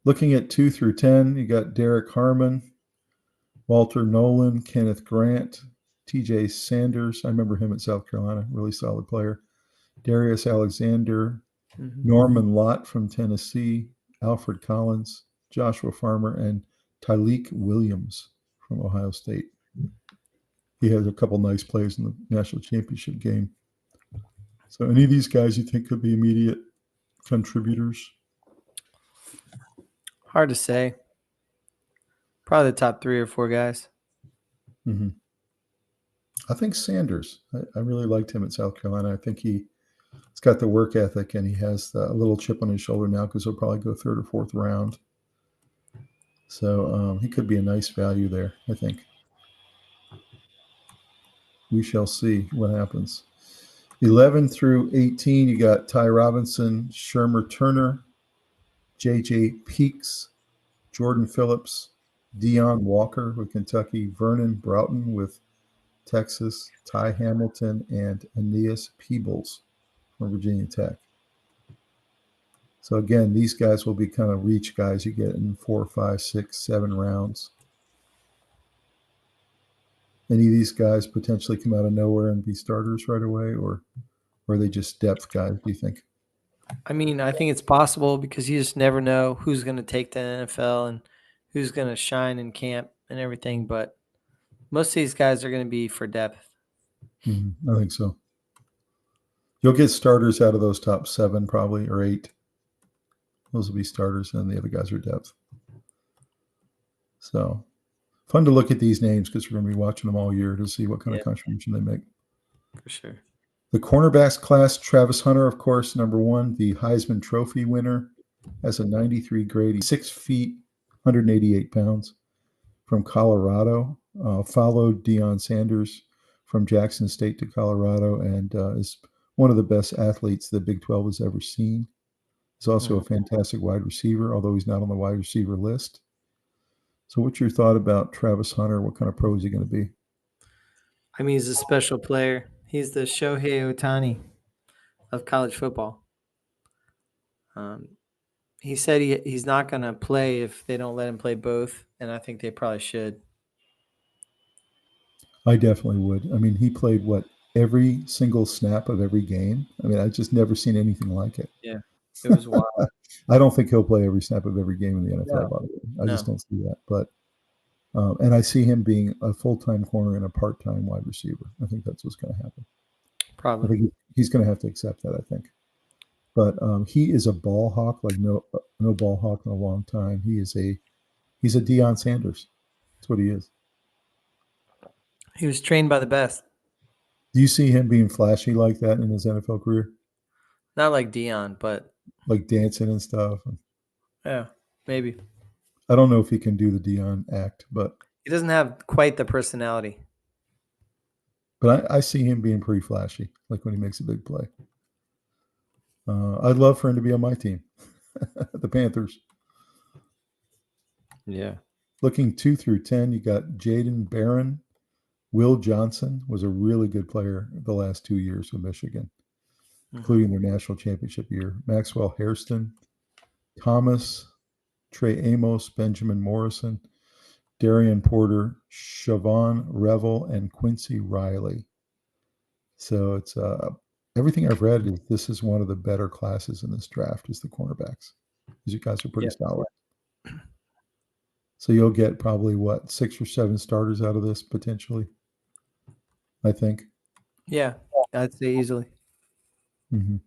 Looking at 2 through 10, you got Derek Harmon, Walter Nolan, Kenneth Grant, T.J. Sanders. I remember him at South Carolina, really solid player. Darius Alexander, Norman Lott from Tennessee, Alfred Collins, Joshua Farmer, and Tyleek Williams from Ohio State. He has a couple nice plays in the national championship game. So any of these guys you think could be immediate contributors? Hard to say. Probably the top 3 or 4 guys. Mm-hmm. I think Sanders. I really liked him at South Carolina. I think he's got the work ethic and he has a little chip on his shoulder now because he'll probably go 3rd or 4th round. So he could be a nice value there, I think. We shall see what happens. 11 through 18, you got Ty Robinson, Shermer Turner, J.J. Peaks, Jordan Phillips, Deion Walker with Kentucky, Vernon Broughton with Texas, Ty Hamilton, and Aeneas Peebles from Virginia Tech. So again, these guys will be kind of reach guys you get in 4, 5, 6, 7 rounds. Any of these guys potentially come out of nowhere and be starters right away, or are they just depth guys, do you think? I mean, I think it's possible because you just never know who's going to take the NFL and who's going to shine in camp and everything. But most of these guys are going to be for depth. I think so. You'll get starters out of those top 7 probably, or 8. Those will be starters, and the other guys are depth. So fun to look at these names because we're going to be watching them all year to see what kind of contribution they make. For sure. The cornerbacks class, Travis Hunter, of course, number 1, the Heisman Trophy winner, has a 93 grade. He's 6 feet, 188 pounds, from Colorado. Followed Deion Sanders from Jackson State to Colorado, and is one of the best athletes the Big 12 has ever seen. He's also a fantastic wide receiver, although he's not on the wide receiver list. So what's your thought about Travis Hunter? What kind of pro is he going to be? I mean, he's a special player. He's the Shohei Ohtani of college football. He said he's not going to play if they don't let him play both, and I think they probably should. I definitely would. I mean, he played every single snap of every game. I mean, I've just never seen anything like it. Yeah, it was wild. I don't think he'll play every snap of every game in the NFL, No. by the way. I just don't see that. But and I see him being a full-time corner and a part-time wide receiver. I think that's what's going to happen. Probably. I think he's going to have to accept that, I think. But he is a ball hawk like no ball hawk in a long time. He's a Deion Sanders. That's what he is. He was trained by the best. Do you see him being flashy like that in his NFL career? Not like Deion, but like dancing and stuff. Yeah, maybe. I don't know if he can do the Deion act, but he doesn't have quite the personality. But I see him being pretty flashy, like when he makes a big play. I'd love for him to be on my team, the Panthers. Yeah. Looking 2 through 10, you got Jaden Barron. Will Johnson was a really good player the last 2 years with Michigan, including their national championship year. Maxwell Hairston, Thomas, Trey Amos, Benjamin Morrison, Darian Porter, Siobhan Revel, and Quincy Riley. So it's everything I've read is this is one of the better classes in this draft is the cornerbacks. Because you guys are pretty solid. So you'll get probably 6 or 7 starters out of this potentially, I think. Yeah, I'd say easily. Mm-hmm.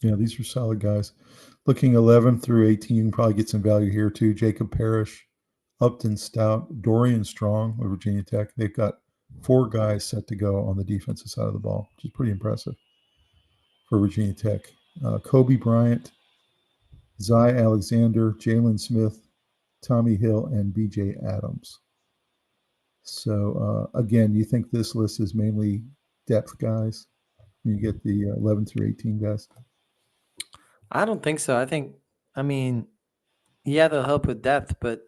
Yeah, these are solid guys. Looking 11 through 18, you can probably get some value here too. Jacob Parrish, Upton Stout, Dorian Strong with Virginia Tech. They've got 4 guys set to go on the defensive side of the ball, which is pretty impressive for Virginia Tech. Kobe Bryant, Zy Alexander, Jalen Smith, Tommy Hill, and B.J. Adams. So, again, you think this list is mainly depth guys? You get the 11 through 18 guys? I don't think so. I mean, yeah, they'll help with depth, but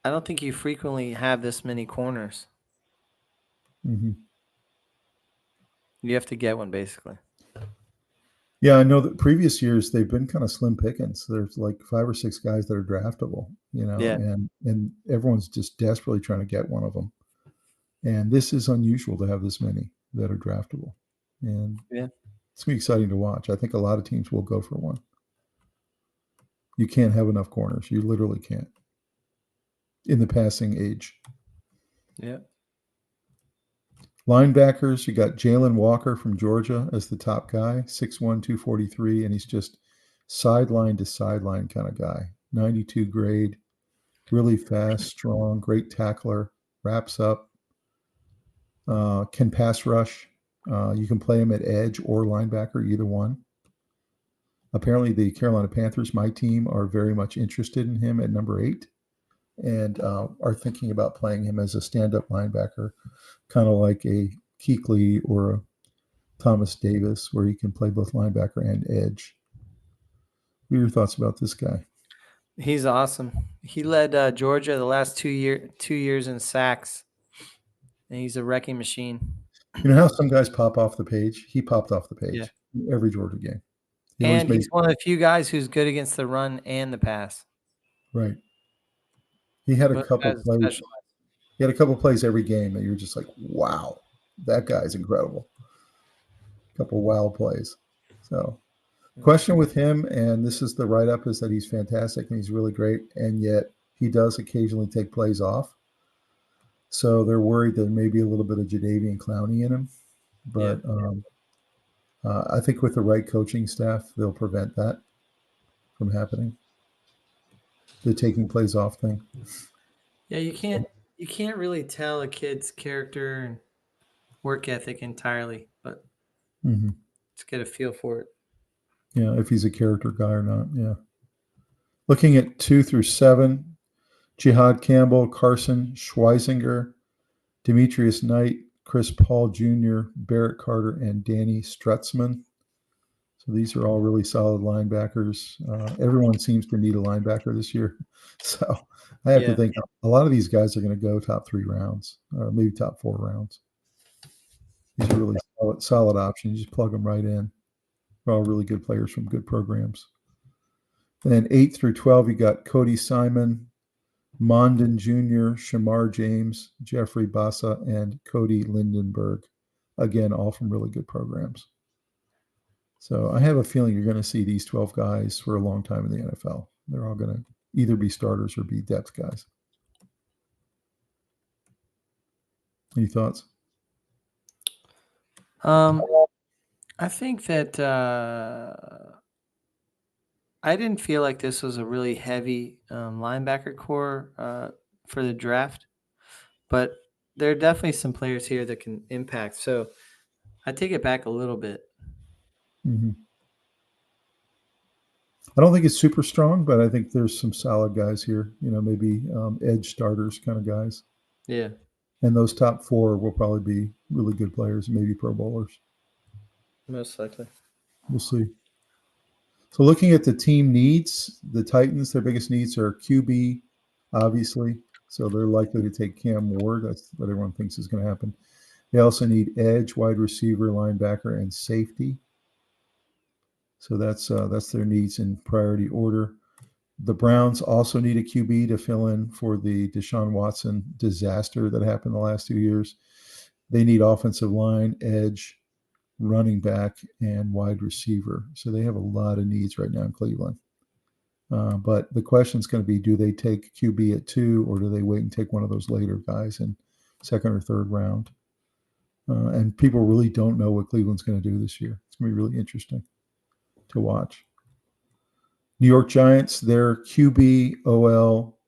I don't think you frequently have this many corners. Mm-hmm. You have to get one, basically. Yeah, I know that previous years they've been kind of slim pickings. There's like 5 or 6 guys that are draftable, and everyone's just desperately trying to get one of them. And this is unusual to have this many that are draftable. And it's going to be exciting to watch. I think a lot of teams will go for one. You can't have enough corners. You literally can't in the passing age. Yeah. Linebackers, you got Jalen Walker from Georgia as the top guy, 6'1", 243, and he's just sideline to sideline kind of guy. 92 grade, really fast, strong, great tackler, wraps up, can pass rush. You can play him at edge or linebacker, either one. Apparently, the Carolina Panthers, my team, are very much interested in him at number 8 and are thinking about playing him as a stand-up linebacker, kind of like a Kuechly or a Thomas Davis, where he can play both linebacker and edge. What are your thoughts about this guy? He's awesome. He led Georgia the last 2 years in sacks, and he's a wrecking machine. You know how some guys pop off the page? He popped off the Yeah, page every Georgia game. He always and made he's one of the few guys who's good against the run and the pass. right. He had a Most couple guys plays. specialize. He had a couple plays every game that you're just like, wow, that guy's incredible. A couple wild plays. So, question with him, and this is the write up, is that he's fantastic and he's really great, and yet he does occasionally take plays off. So they're worried there may be a little bit of Jadeveon Clowney in him, Yeah, but I think with the right coaching staff, they'll prevent that from happening. The taking plays off thing. yeah. You can't really tell a kid's character and work ethic entirely, but Mm-hmm. just get a feel for it. Yeah, if he's a character guy or not. Yeah. Looking at 2 through 7, Jihad Campbell, Carson Schweisinger, Demetrius Knight, Chris Paul Jr., Barrett Carter, and Danny Strutzman. So these are all really solid linebackers. Everyone seems to need a linebacker this year. So I have to Yeah, think a lot of these guys are going to go top 3 rounds, or maybe top 4 rounds. These are really solid options. You just plug them right in. They're all really good players from good programs. And then 8 through 12, you got Cody Simon, Mondin Jr., Shamar James, Jeffrey Bassa, and Cody Lindenberg. Again, all from really good programs. So I have a feeling you're going to see these 12 guys for a long time in the NFL. They're all going to either be starters or be depth guys. Any thoughts? I think that I didn't feel like this was a really heavy linebacker core for the draft, but there are definitely some players here that can impact. So I take it back a little bit. Mm-hmm. I don't think it's super strong, but I think there's some solid guys here. Maybe edge starters kind of guys. Yeah. And those top 4 will probably be really good players, maybe Pro Bowlers. Most likely. We'll see. So looking at the team needs, the Titans, their biggest needs are QB, obviously. So they're likely to take Cam Ward. That's what everyone thinks is going to happen. They also need edge, wide receiver, linebacker, and safety. So that's their needs in priority order. The Browns also need a QB to fill in for the Deshaun Watson disaster that happened the last 2 years. They need offensive line, edge, running back, and wide receiver. So they have a lot of needs right now in Cleveland. But the question is going to be, do they take QB at 2, or do they wait and take one of those later guys in second or third round? And people really don't know what Cleveland's going to do this year. It's going to be really interesting to watch. New York Giants, their QB, OL,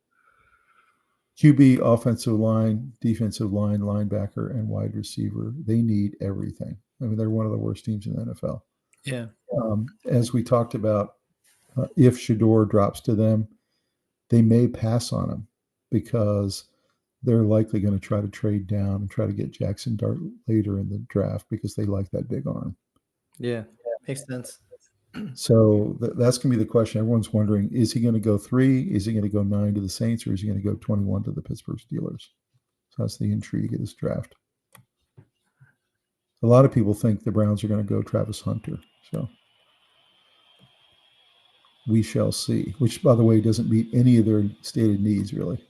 QB, offensive line, defensive line, linebacker, and wide receiver. They need everything. I mean, they're one of the worst teams in the NFL. Yeah. As we talked about, if Shador drops to them, they may pass on him because they're likely going to try to trade down and try to get Jackson Dart later in the draft because they like that big arm. Yeah. Makes sense. So that's going to be the question. Everyone's wondering, is he going to go 3? Is he going to go 9 to the Saints, or is he going to go 21 to the Pittsburgh Steelers? So that's the intrigue of this draft. A lot of people think the Browns are going to go Travis Hunter. So we shall see, which, by the way, doesn't meet any of their stated needs, really.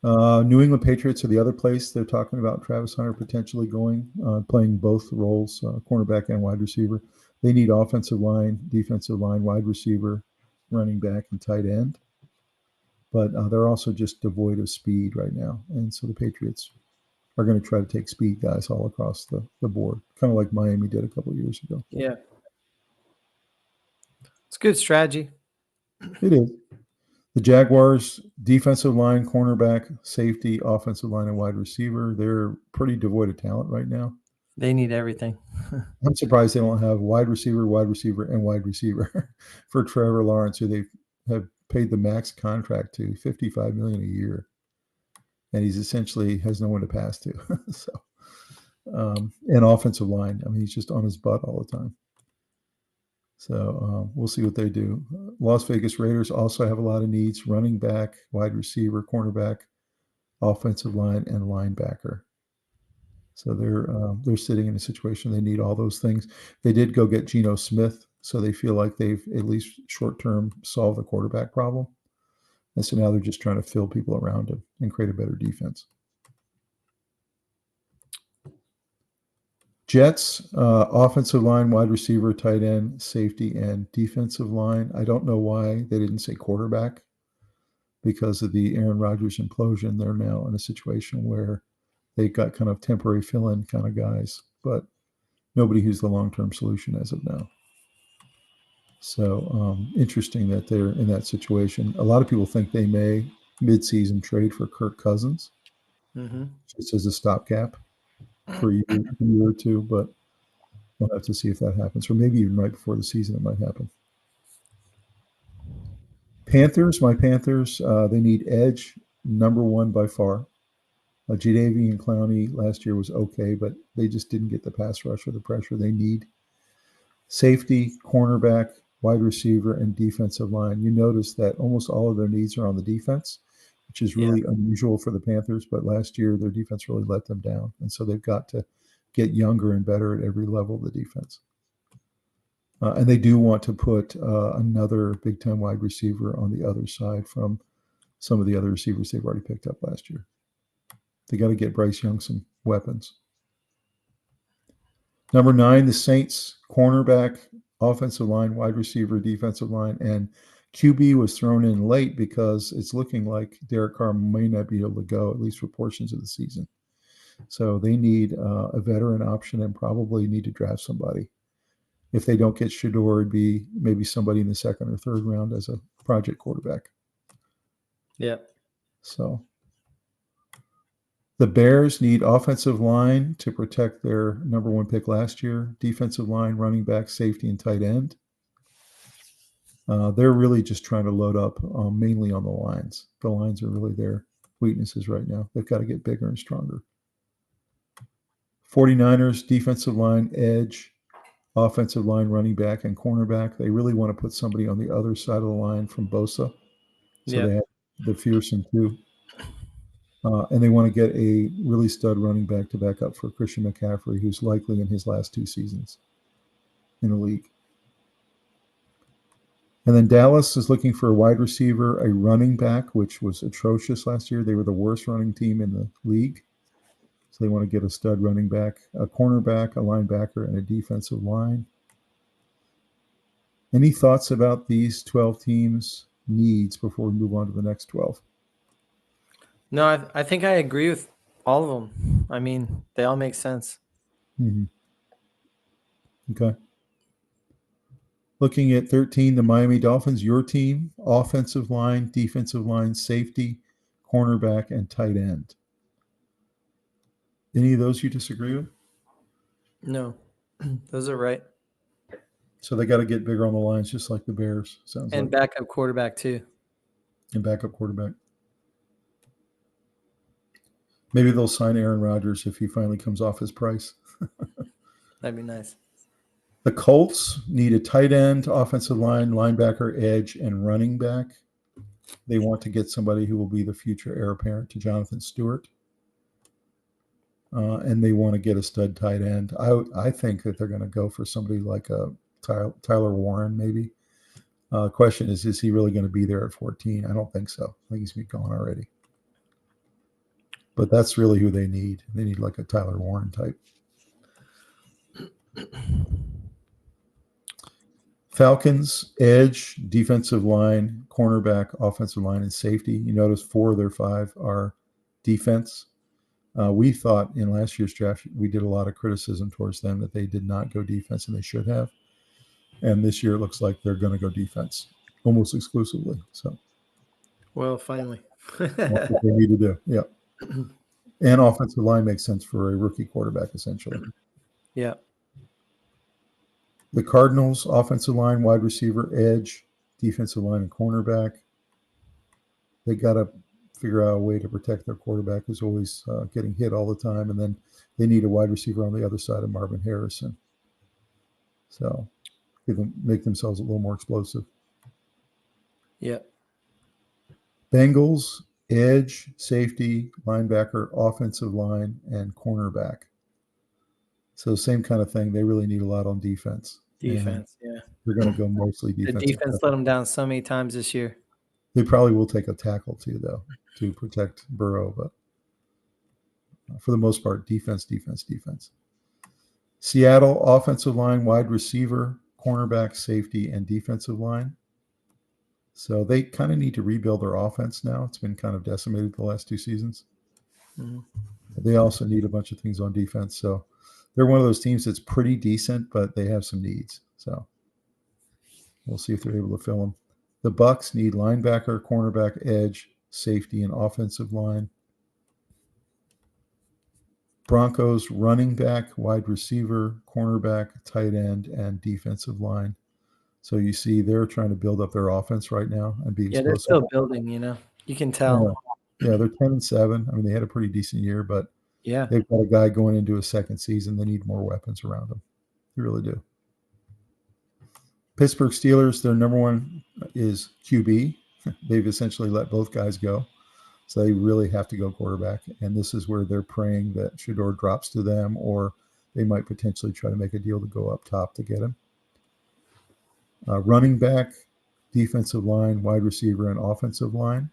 New England Patriots are the other place they're talking about Travis Hunter potentially going, playing both roles, cornerback and wide receiver. They need offensive line, defensive line, wide receiver, running back, and tight end. But they're also just devoid of speed right now. And so the Patriots are going to try to take speed guys all across the board, kind of like Miami did a couple of years ago. Yeah. It's good strategy. It is. The Jaguars, defensive line, cornerback, safety, offensive line, and wide receiver, they're pretty devoid of talent right now. They need everything. I'm surprised they don't have wide receiver, and wide receiver for Trevor Lawrence, who they have paid the max contract to, $55 million a year, and he's essentially has no one to pass to. So, and offensive line, I mean, he's just on his butt all the time. So we'll see what they do. Las Vegas Raiders also have a lot of needs: running back, wide receiver, cornerback, offensive line, and linebacker. So they're sitting in a situation they need all those things. They did go get Geno Smith, so they feel like they've at least short term solved the quarterback problem. And so now they're just trying to fill people around him and create a better defense. Jets, offensive line, wide receiver, tight end, safety, and defensive line. I don't know why they didn't say quarterback. Because of the Aaron Rodgers implosion, they're now in a situation where they got kind of temporary fill-in kind of guys, but nobody who's the long-term solution as of now. So interesting that they're in that situation. A lot of people think they may mid-season trade for Kirk Cousins, just as a stopgap for a year or two, but we'll have to see if that happens, or maybe even right before the season it might happen. Panthers, they need edge, number one by far. Jadeveon Clowney last year was okay, but they just didn't get the pass rush or the pressure they need. Safety, cornerback, wide receiver, and defensive line. You notice that almost all of their needs are on the defense, which is really unusual for the Panthers, but last year their defense really let them down. And so they've got to get younger and better at every level of the defense. And they do want to put another Big Ten wide receiver on the other side from some of the other receivers they've already picked up last year. They got to get Bryce Young some weapons. Number 9, the Saints, cornerback, offensive line, wide receiver, defensive line, and QB was thrown in late because it's looking like Derek Carr may not be able to go, at least for portions of the season. So they need a veteran option and probably need to draft somebody. If they don't get Shador, it'd be maybe somebody in the second or third round as a project quarterback. Yeah. So the Bears need offensive line to protect their number one pick last year, defensive line, running back, safety, and tight end. They're really just trying to load up mainly on the lines. The lines are really their weaknesses right now. They've got to get bigger and stronger. 49ers, defensive line, edge, offensive line, running back, and cornerback. They really want to put somebody on the other side of the line from Bosa. So they have the fearsome too. And they want to get a really stud running back to back up for Christian McCaffrey, who's likely in his last 2 seasons in the league. And then Dallas is looking for a wide receiver, a running back, which was atrocious last year. They were the worst running team in the league. So they want to get a stud running back, a cornerback, a linebacker, and a defensive line. Any thoughts about these 12 teams' needs before we move on to the next 12? No, I think I agree with all of them. I mean, they all make sense. Mm-hmm. Okay. Looking at 13, the Miami Dolphins, your team, offensive line, defensive line, safety, cornerback, and tight end. Any of those you disagree with? No, those are right. So they got to get bigger on the lines, just like the Bears, sounds like. And backup quarterback too. And backup quarterback. Maybe they'll sign Aaron Rodgers if he finally comes off his price. That'd be nice. The Colts need a tight end, offensive line, linebacker, edge, and running back. They want to get somebody who will be the future heir apparent to Jonathan Stewart. And they want to get a stud tight end. I think that they're going to go for somebody like a Tyler Warren, maybe. The question is he really going to be there at 14? I don't think so. I think he's been gone already. But that's really who they need. They need like a Tyler Warren type. Falcons, edge, defensive line, cornerback, offensive line, and safety. You notice 4 of their 5 are defense. We thought in last year's draft, we did a lot of criticism towards them that they did not go defense, and they should have. And this year it looks like they're going to go defense almost exclusively. So, well, finally. That's what they need to do. Yeah. And offensive line makes sense for a rookie quarterback, essentially. Yeah. The Cardinals, offensive line, wide receiver, edge, defensive line, and cornerback. They got to figure out a way to protect their quarterback who's always getting hit all the time. And then they need a wide receiver on the other side of Marvin Harrison. So make themselves a little more explosive. Yep. Bengals, edge, safety, linebacker, offensive line, and cornerback. So same kind of thing. They really need a lot on defense. Defense, And yeah. they're going to go mostly The defensive. defense let them down so many times this year. They probably will take a tackle too, though, to protect Burrow. But for the most part, defense. Seattle, offensive line, wide receiver, cornerback, safety, and defensive line. So they kind of need to rebuild their offense now. It's been kind of decimated the last 2 seasons. Mm-hmm. They also need a bunch of things on defense. So they're one of those teams that's pretty decent, but they have some needs. So we'll see if they're able to fill them. The Bucs need linebacker, cornerback, edge, safety, and offensive line. Broncos running back, wide receiver, cornerback, tight end, and defensive line. So you see they're trying to build up their offense right now and be explosive. They're still building, you can tell. Yeah, they're 10-7. I mean, they had a pretty decent year, but yeah, they've got a guy going into a second season. They need more weapons around them. They really do. Pittsburgh Steelers, their number one is QB. They've essentially let both guys go. So they really have to go quarterback. And this is where they're praying that Shedeur drops to them, or they might potentially try to make a deal to go up top to get him. Running back, defensive line, wide receiver, and offensive line.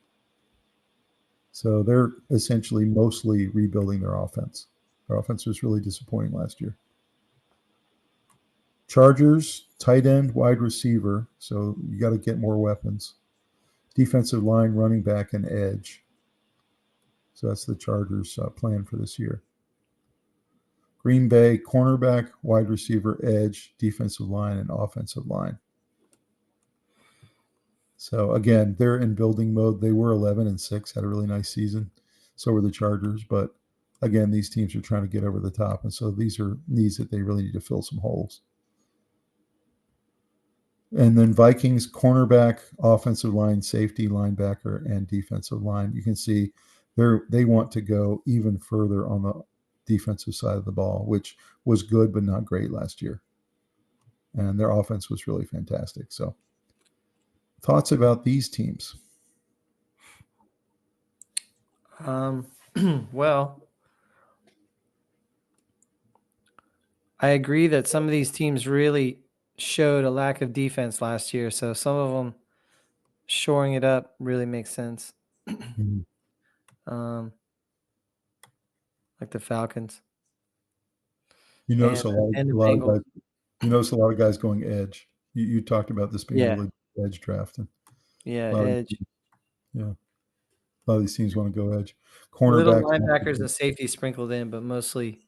So they're essentially mostly rebuilding their offense. Their offense was really disappointing last year. Chargers, tight end, wide receiver. So you got to get more weapons. Defensive line, running back, and edge. So that's the Chargers' plan for this year. Green Bay, cornerback, wide receiver, edge, defensive line, and offensive line. So again, they're in building mode. They were 11-6, had a really nice season. So were the Chargers. But again, these teams are trying to get over the top. And so these are needs that they really need to fill some holes. And then Vikings, cornerback, offensive line, safety, linebacker, and defensive line. You can see they want to go even further on the defensive side of the ball, which was good but not great last year. And their offense was really fantastic. So thoughts about these teams? Well, I agree that some of these teams really showed a lack of defense last year. So some of them shoring it up really makes sense. Mhm. Like the Falcons. You notice and a the lot of Bengals. guys. You notice a lot of guys going edge. You talked about this being a Yeah. really good edge draft. And Yeah, a lot of edge. these- yeah. A lot of these teams want to go edge. Little Cornerbacks. linebackers and safety sprinkled in, but mostly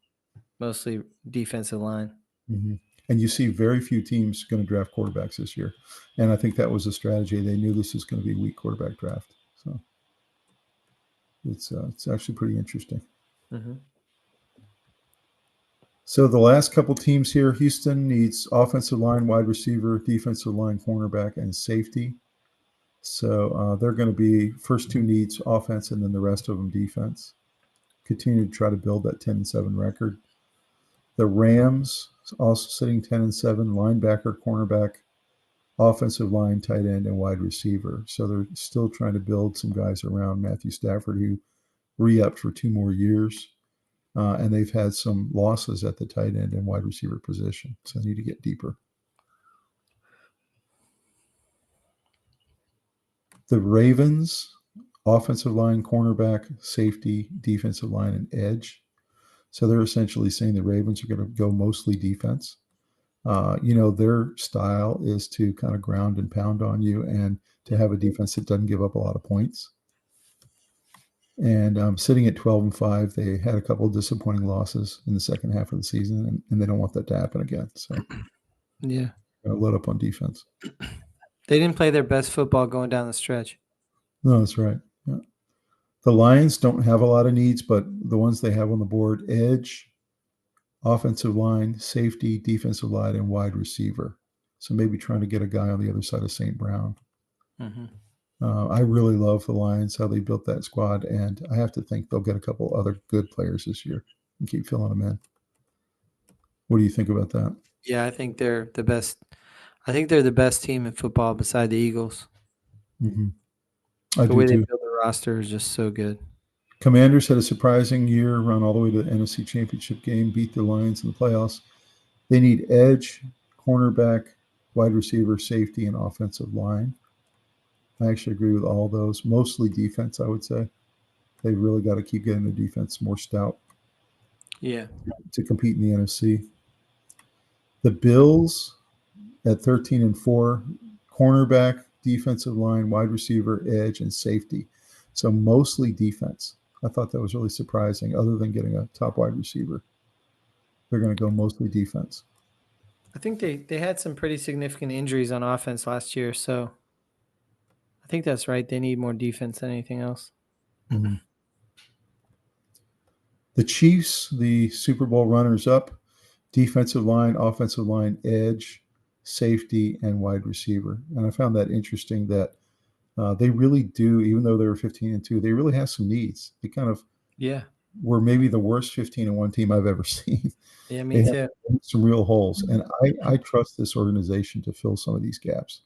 defensive line. Mhm. And you see very few teams going to draft quarterbacks this year. And I think that was a strategy. They knew this was going to be a weak quarterback draft. So it's actually pretty interesting. Mm-hmm. So the last couple teams here, Houston needs offensive line, wide receiver, defensive line, cornerback, and safety. So they're going to be first two needs offense, and then the rest of them defense. Continue to try to build that 10-7 record. The Rams also sitting 10-7, linebacker, cornerback, offensive line, tight end, and wide receiver. So they're still trying to build some guys around Matthew Stafford, who re-upped for 2 more years. And they've had some losses at the tight end and wide receiver position. So they need to get deeper. The Ravens, offensive line, cornerback, safety, defensive line, and edge. So they're essentially saying the Ravens are going to go mostly defense. Their style is to kind of ground and pound on you and to have a defense that doesn't give up a lot of points. And sitting at 12-5, they had a couple of disappointing losses in the second half of the season, and they don't want that to happen again. So yeah, load up on defense. They didn't play their best football going down the stretch. No, that's right. Yeah. The Lions don't have a lot of needs, but the ones they have on the board: edge, offensive line, safety, defensive line, and wide receiver. So maybe trying to get a guy on the other side of St. Brown. Mm-hmm. I really love the Lions, how they built that squad, and I have to think they'll get a couple other good players this year and keep filling them in. What do you think about that? Yeah, I think they're the best. I think they're the best team in football beside the Eagles. Mm-hmm. I The do way they too. build the roster is just so good. Commanders had a surprising year, run all the way to the NFC Championship game, beat the Lions in the playoffs. They need edge, cornerback, wide receiver, safety, and offensive line. I actually agree with all those. Mostly defense, I would say. They've really got to keep getting the defense more stout Yeah. to compete in the NFC. The Bills at 13-4, cornerback, defensive line, wide receiver, edge, and safety. So mostly defense. I thought that was really surprising, other than getting a top wide receiver. They're going to go mostly defense. I think they had some pretty significant injuries on offense last year, so I think that's right. They need more defense than anything else. Mm-hmm. The Chiefs, the Super Bowl runners up, defensive line, offensive line, edge, safety, and wide receiver. And I found that interesting that they really do, even though they were 15-2, they really have some needs. They kind of were maybe the worst 15-1 team I've ever seen. Yeah, me They too. have some real holes. And I trust this organization to fill some of these gaps.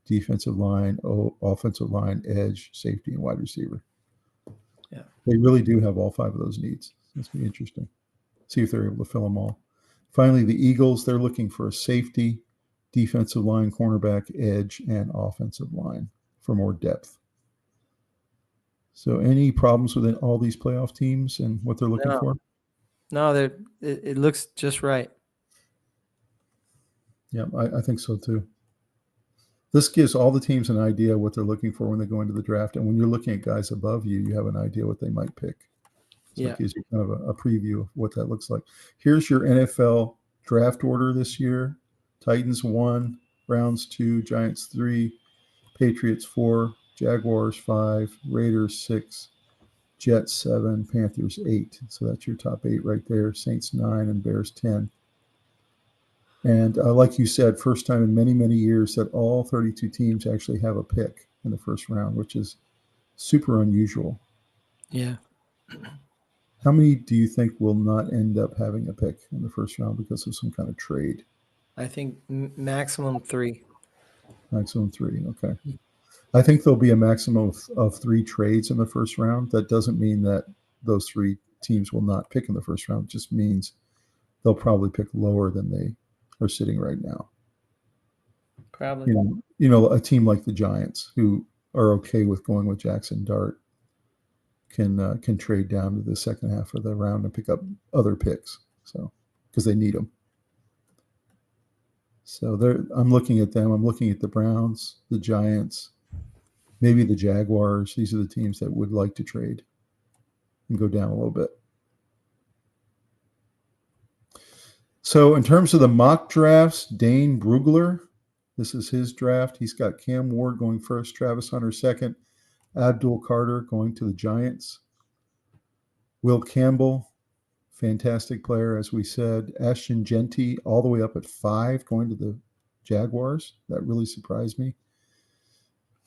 Defensive line, offensive line, edge, safety, and wide receiver. Yeah. They really do have all five of those needs. It's going to be interesting. See if they're able to fill them all. Finally, the Eagles, they're looking for a safety, defensive line, cornerback, edge, and offensive line for more depth. So any problems with all these playoff teams and what they're looking for? No, it looks just right. Yeah, I think so too. This gives all the teams an idea what they're looking for when they go into the draft. And when you're looking at guys above you, you have an idea what they might pick. So it gives you kind of a preview of what that looks like. Here's your NFL draft order this year. Titans 1, Browns 2, Giants 3, Patriots 4, Jaguars 5, Raiders 6, Jets 7, Panthers 8. So that's your top 8 right there. Saints 9 and Bears 10. And like you said, first time in many, many years that all 32 teams actually have a pick in the first round, which is super unusual. Yeah. How many do you think will not end up having a pick in the first round because of some kind of trade? I think maximum 3. Maximum 3. Okay. I think there'll be a maximum of 3 trades in the first round. That doesn't mean that those 3 teams will not pick in the first round. It just means they'll probably pick lower than they are sitting right now. Probably. You know, a team like the Giants, who are okay with going with Jackson Dart, can trade down to the second half of the round and pick up other picks. So because they need them. So I'm looking at them. I'm looking at the Browns, the Giants, maybe the Jaguars. These are the teams that would like to trade and go down a little bit. So in terms of the mock drafts, Dane Brugler, this is his draft. He's got Cam Ward going first, Travis Hunter second, Abdul Carter going to the Giants, Will Campbell, fantastic player, as we said, Ashton Genty all the way up at 5 going to the Jaguars. That really surprised me.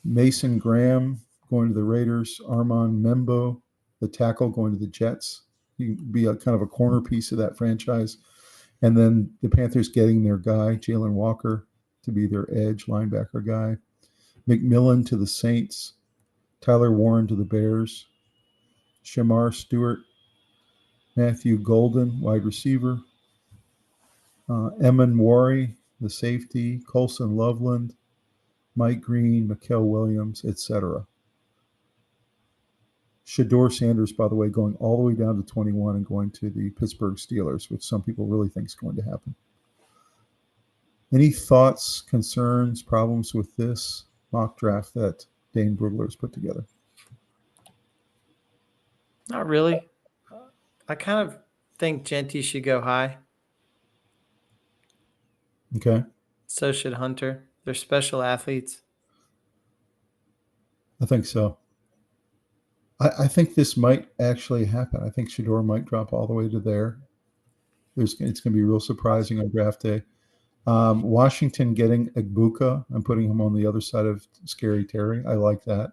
Mason Graham going to the Raiders, Armand Membo, the tackle, going to the Jets. He can be a kind of a corner piece of that franchise. And then the Panthers getting their guy, Jalen Walker, to be their edge linebacker guy. McMillan to the Saints. Tyler Warren to the Bears. Shamar Stewart. Matthew Golden, wide receiver. Eamon Wari, the safety. Colson Loveland. Mike Green, Mikael Williams, etc. Shador Sanders, by the way, going all the way down to 21 and going to the Pittsburgh Steelers, which some people really think is going to happen. Any thoughts, concerns, problems with this mock draft that Dane Brugler has put together? Not really. I kind of think Genty should go high. Okay. So should Hunter. They're special athletes. I think so. I think this might actually happen. I think Shador might drop all the way to there. It's going to be real surprising on draft day. Washington getting Egbuka and putting him on the other side of Scary Terry. I like that.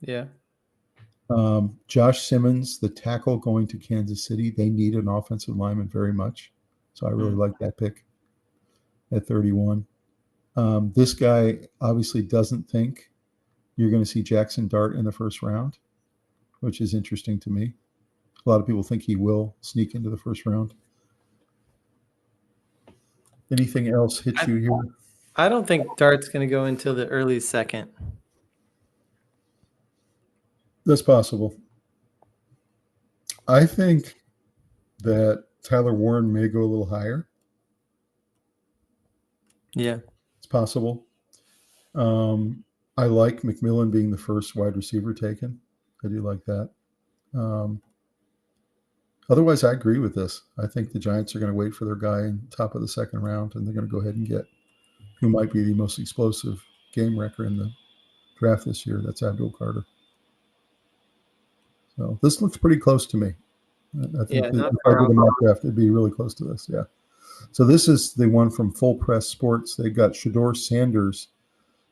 Yeah. Josh Simmons, the tackle, going to Kansas City. They need an offensive lineman very much. So I really like that pick at 31. This guy obviously doesn't think you're going to see Jackson Dart in the first round, which is interesting to me. A lot of people think he will sneak into the first round. Anything else hit you here? I don't think Dart's going to go until the early second. That's possible. I think that Tyler Warren may go a little higher. Yeah. It's possible. I like McMillan being the first wide receiver taken. I do like that. Otherwise, I agree with this. I think the Giants are going to wait for their guy in top of the second round, and they're going to go ahead and get who might be the most explosive game wrecker in the draft this year. That's Abdul Carter. So this looks pretty close to me. I think if I did a mock draft, it'd be really close to this. Yeah. So this is the one from Full Press Sports. They got Shedeur Sanders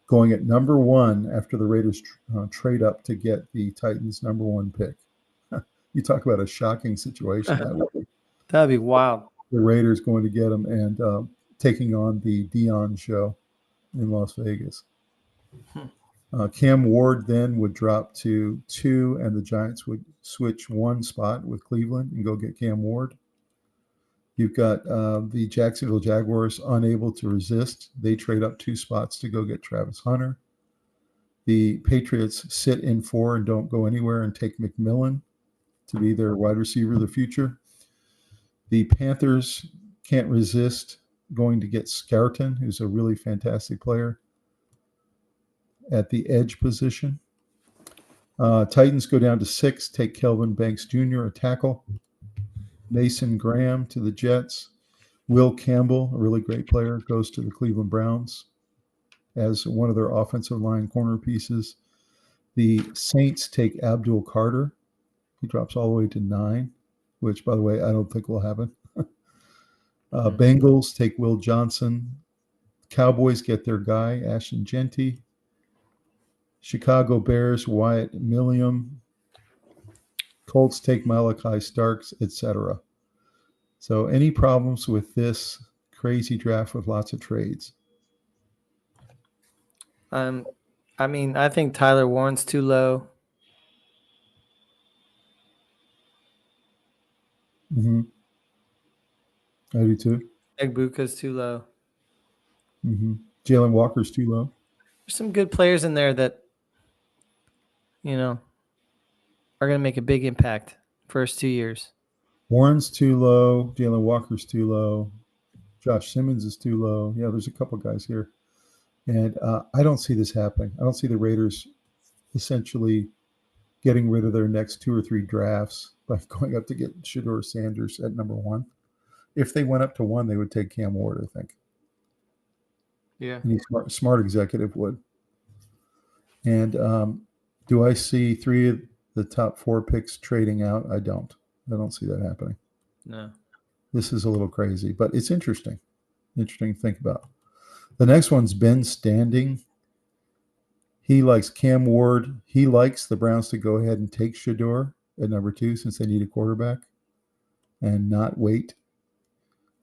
going at number 1 after the Raiders trade up to get the Titans' number 1 pick. You talk about a shocking situation. That'd be wild. The Raiders going to get him and taking on the Dion show in Las Vegas. Cam Ward then would drop to 2, and the Giants would switch 1 spot with Cleveland and go get Cam Ward. You've got the Jacksonville Jaguars unable to resist. They trade up 2 spots to go get Travis Hunter. The Patriots sit in 4 and don't go anywhere and take McMillan to be their wide receiver of the future. The Panthers can't resist going to get Scarton, who's a really fantastic player, at the edge position. Titans go down to 6, take Kelvin Banks Jr., a tackle. Mason Graham to the Jets. Will Campbell, a really great player, goes to the Cleveland Browns as one of their offensive line corner pieces. The Saints take Abdul Carter. He drops all the way to 9, which, by the way, I don't think will happen. Bengals take Will Johnson. Cowboys get their guy, Ashton Genty. Chicago Bears, Wyatt Milliam. Colts take Malachi Starks, etc. So any problems with this crazy draft with lots of trades? I mean, I think Tyler Warren's too low. Mm-hmm. I do too. Egbuka's too low. Mm-hmm. Jalen Walker's too low. There's some good players in there that, are going to make a big impact first 2 years. Warren's too low. Jalen Walker's too low. Josh Simmons is too low. Yeah, there's a couple guys here. And I don't see this happening. I don't see the Raiders essentially getting rid of their next 2 or 3 drafts by going up to get Shedeur Sanders at number 1. If they went up to 1, they would take Cam Ward, I think. Yeah. Any smart executive would. And do I see 3 of the top 4 picks trading out? I don't see that happening. No. This is a little crazy, but it's interesting. Interesting to think about. The next one's Ben Standing. He likes Cam Ward. He likes the Browns to go ahead and take Shedeur at number 2 since they need a quarterback and not wait.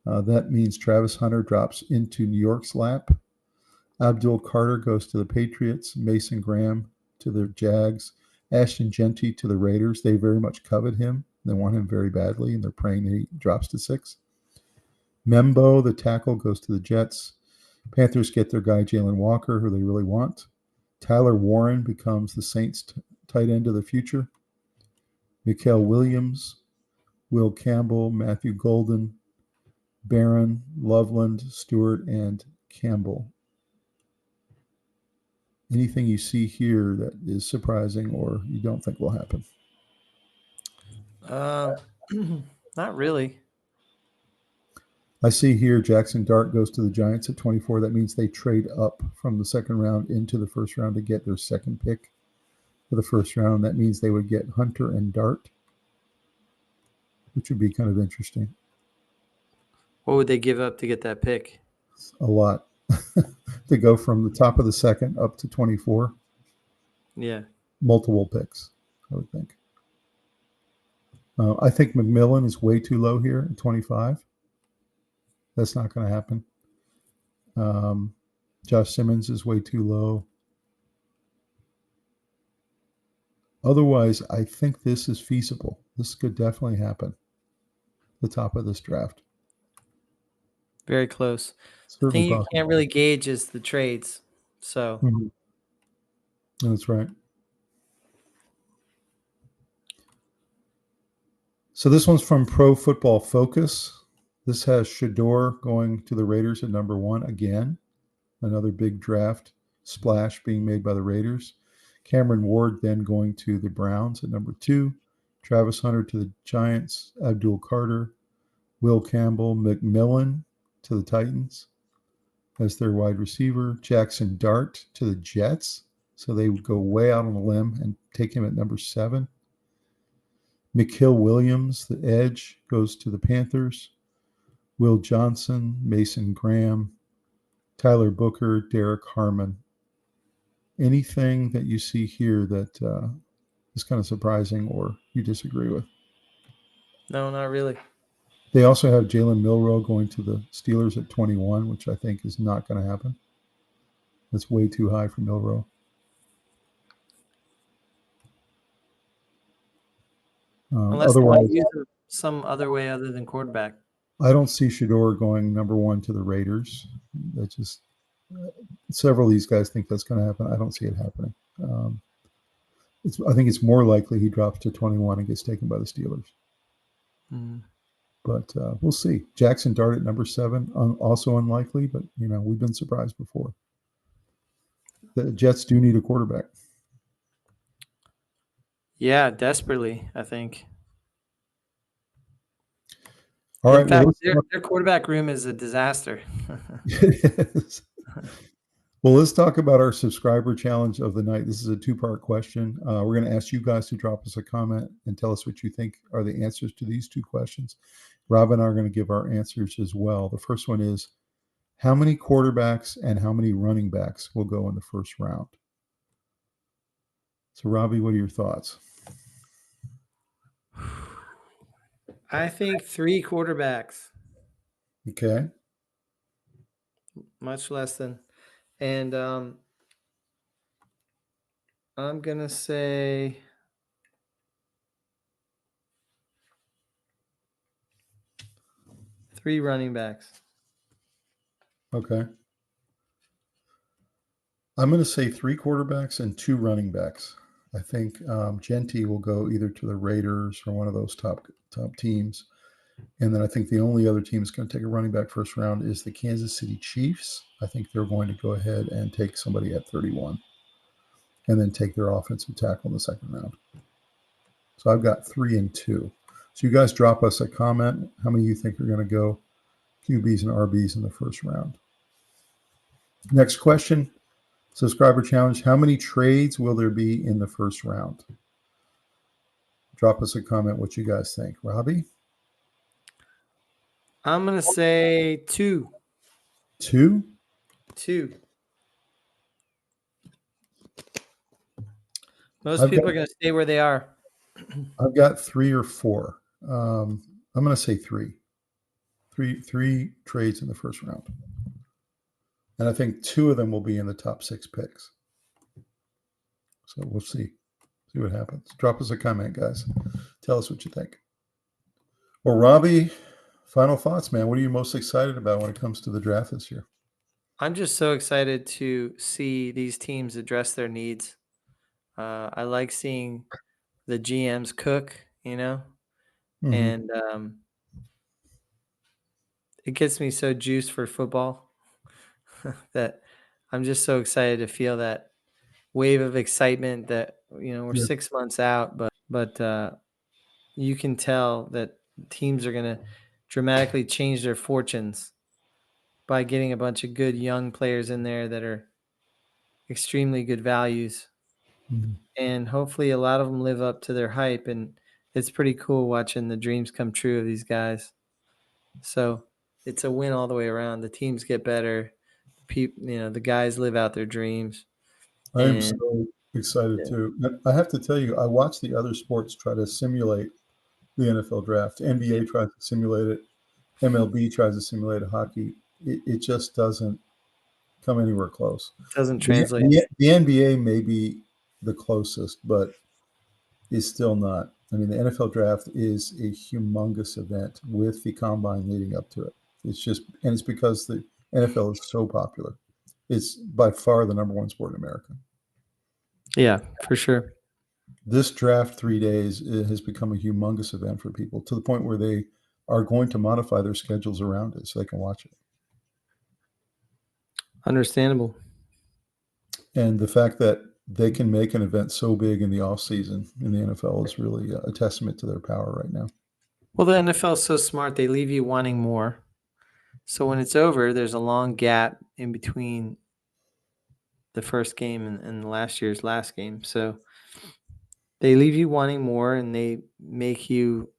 That means Travis Hunter drops into New York's lap. Abdul Carter goes to the Patriots. Mason Graham to the Jags. Ashton Genty to the Raiders. They very much covet him. They want him very badly, and they're praying that he drops to 6. Membo, the tackle, goes to the Jets. Panthers get their guy Jalen Walker, who they really want. Tyler Warren becomes the Saints' tight end of the future. Mikael Williams, Will Campbell, Matthew Golden, Barron, Loveland, Stewart, and Campbell. Anything you see here that is surprising or you don't think will happen? Not really. I see here Jackson Dart goes to the Giants at 24. That means they trade up from the second round into the first round to get their second pick for the first round. That means they would get Hunter and Dart, which would be kind of interesting. What would they give up to get that pick? A lot. To go from the top of the second up to 24. Yeah. Multiple picks, I would think. I think McMillan is way too low here at 25. That's not going to happen. Josh Simmons is way too low. Otherwise, I think this is feasible. This could definitely happen. The top of this draft. Very close. The Certainly thing you possible. can't really gauge is the trades. So That's right. So this one's from Pro Football Focus. This has Shador going to the Raiders at number 1 again. Another big draft splash being made by the Raiders. Cameron Ward then going to the Browns at number 2. Travis Hunter to the Giants. Abdul Carter. Will Campbell. McMillan to the Titans as their wide receiver. Jackson Dart to the Jets. So they would go way out on a limb and take him at number 7. Mikael Williams, the edge, goes to the Panthers. Will Johnson, Mason Graham, Tyler Booker, Derek Harmon. Anything that you see here that is kind of surprising or you disagree with? no, not really. They also have Jalen Milroe going to the Steelers at 21, which I think is not going to happen. That's way too high for Milroe. Unless they might use him some other way other than quarterback. I don't see Shador going number 1 to the Raiders. That just several of these guys think that's going to happen. I don't see it happening. I think it's more likely he drops to 21 and gets taken by the Steelers. But we'll see. Jackson Dart at number 7, also unlikely, but we've been surprised before. The Jets do need a quarterback. Yeah, desperately, I think. All right. In fact, their quarterback room is a disaster. It is. Well, let's talk about our subscriber challenge of the night. This is a 2-part question. We're going to ask you guys to drop us a comment and tell us what you think are the answers to these 2 questions. Rob and I are going to give our answers as well. The first one is, how many quarterbacks and how many running backs will go in the first round? So, Robbie, what are your thoughts? I think 3 quarterbacks. Okay. Much less than. And I'm going to say 3 running backs. Okay. I'm going to say 3 quarterbacks and 2 running backs. I think Genti will go either to the Raiders or one of those top teams. And then I think the only other team that's going to take a running back first round is the Kansas City Chiefs. I think they're going to go ahead and take somebody at 31 and then take their offensive tackle in the second round. So I've got 3 and 2. So you guys drop us a comment. How many of you think are going to go QBs and RBs in the first round? Next question, subscriber challenge. How many trades will there be in the first round? Drop us a comment what you guys think. Robbie? I'm going to say 2. 2? 2. Most people are going to stay where they are. I've got 3 or 4. I'm going to say 3. 3 trades in the first round. And I think 2 of them will be in the top 6 picks. So we'll see. See what happens. Drop us a comment, guys. Tell us what you think. Well, Robbie, final thoughts, man. What are you most excited about when it comes to the draft this year? I'm just so excited to see these teams address their needs. I like seeing the GMs cook, Mm-hmm. and it gets me so juiced for football that I'm just so excited to feel that wave of excitement that, we're 6 months out, but you can tell that teams are going to dramatically change their fortunes by getting a bunch of good young players in there that are extremely good values. Mm-hmm. And hopefully a lot of them live up to their hype. And it's pretty cool watching the dreams come true of these guys. So it's a win all the way around. The teams get better. The guys live out their dreams. I am so excited too. I have to tell you, I watch the other sports try to simulate the NFL draft. NBA tries to simulate it. MLB tries to simulate hockey. It just doesn't come anywhere close. Doesn't The, translate. the NBA may be the closest, but is still not. I mean, the NFL draft is a humongous event with the combine leading up to it. It's just, and it's because the NFL is so popular. It's by far the number one sport in America. Yeah, for sure. This draft 3 days has become a humongous event for people to the point where they are going to modify their schedules around it so they can watch it. Understandable. And the fact that they can make an event so big in the off season in the NFL is really a testament to their power right now. Well, the NFL is so smart. They leave you wanting more. So when it's over, there's a long gap in between the first game and last year's last game. So they leave you wanting more, and they make you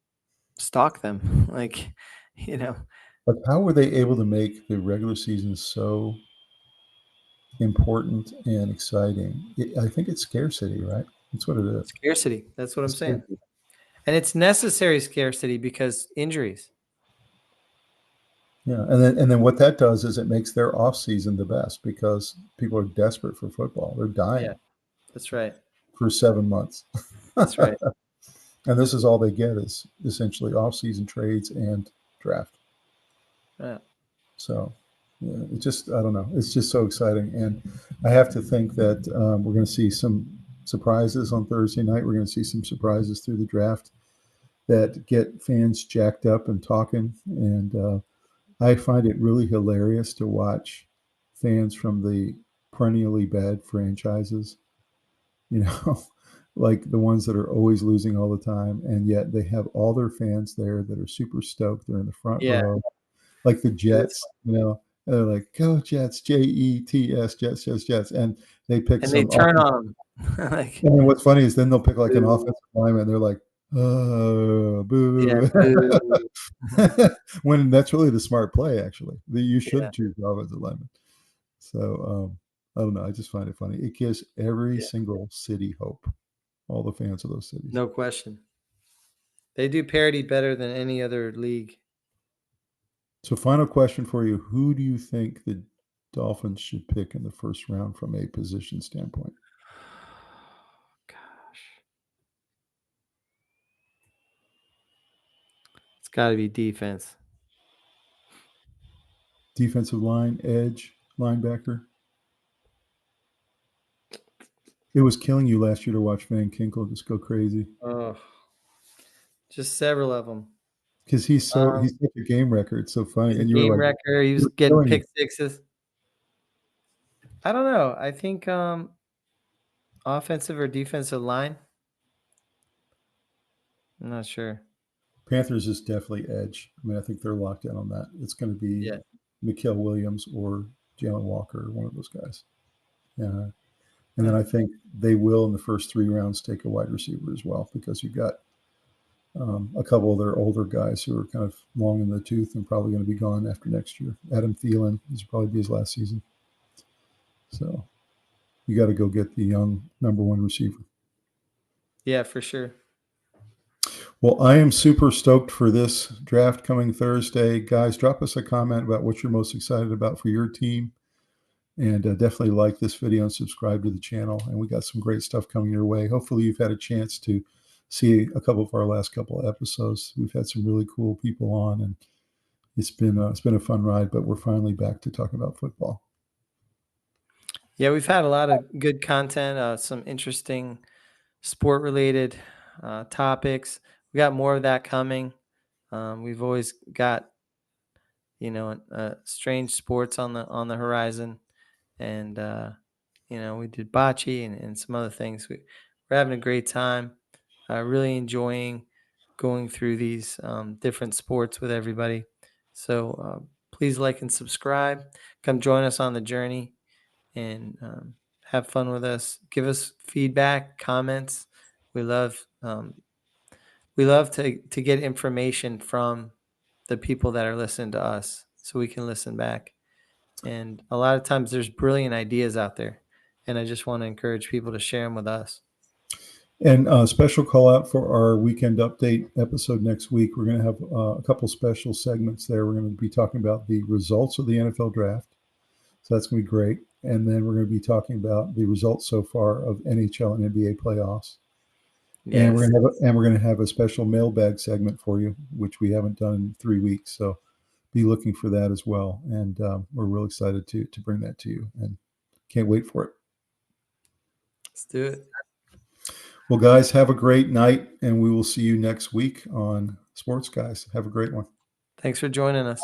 stalk them. Like, But how were they able to make the regular season so important and exciting? I think it's scarcity, right? That's what it is. Scarcity. That's what I'm saying. Scarcity. And it's necessary scarcity because injuries. Yeah, and then what that does is it makes their off season the best because people are desperate for football. They're dying. Yeah, that's right. For 7 months. That's right. And this is all they get is essentially off season trades and draft. Yeah. So, yeah, it just, I don't know. It's just so exciting. And I have to think that we're going to see some surprises on Thursday night. We're going to see some surprises through the draft that get fans jacked up and talking. And I find it really hilarious to watch fans from the perennially bad franchises, like the ones that are always losing all the time. And yet they have all their fans there that are super stoked. They're in the front row. Like the Jets, and they're like, go Jets, Jets, Jets, Jets, Jets. And they pick and they turn on them. And what's funny is then they'll pick like an offensive lineman and they're like, oh, boo. Yeah, boo. When that's really the smart play, actually. You should choose the offensive lineman. So, I don't know. I just find it funny. It gives every single city hope, all the fans of those cities. No question. They do parity better than any other league. So, final question for you. Who do you think the Dolphins should pick in the first round from a position standpoint? Gosh. It's got to be defense. Defensive line, edge, linebacker. It was killing you last year to watch Van Kinkle just go crazy. Oh, just several of them. Because he's such a game record. It's so funny. And you were like, record. He was getting pick sixes. I don't know. I think offensive or defensive line. I'm not sure. Panthers is definitely edge. I mean, I think they're locked in on that. It's going to be Mikael Williams or Jalen Walker, one of those guys. Yeah. And then I think they will in the first 3 rounds take a wide receiver as well because you've got a couple of their older guys who are kind of long in the tooth and probably going to be gone after next year. Adam Thielen, this will probably be his last season. So you got to go get the young number 1 receiver. Yeah, for sure. Well, I am super stoked for this draft coming Thursday. Guys, drop us a comment about what you're most excited about for your team. And definitely like this video and subscribe to the channel. And we got some great stuff coming your way. Hopefully you've had a chance to see a couple of our last couple of episodes. We've had some really cool people on, and it's been a fun ride, but we're finally back to talking about football. Yeah, we've had a lot of good content, some interesting sport-related topics. We got more of that coming. We've always got, strange sports on the horizon, and we did bocce and some other things. We're having a great time. Really enjoying going through these different sports with everybody. So please like and subscribe. Come join us on the journey and have fun with us. Give us feedback, comments. We love to get information from the people that are listening to us so we can listen back. And a lot of times there's brilliant ideas out there. And I just want to encourage people to share them with us. And a special call out for our weekend update episode next week. We're going to have a couple special segments there. We're going to be talking about the results of the NFL draft. So that's going to be great. And then we're going to be talking about the results so far of NHL and NBA playoffs. And Yes. we're going to have a special mailbag segment for you, which we haven't done in 3 weeks. So be looking for that as well. And we're real excited to bring that to you, and can't wait for it. Let's do it. Well, guys, have a great night, and we will see you next week on Sports Guyz. Have a great one. Thanks for joining us.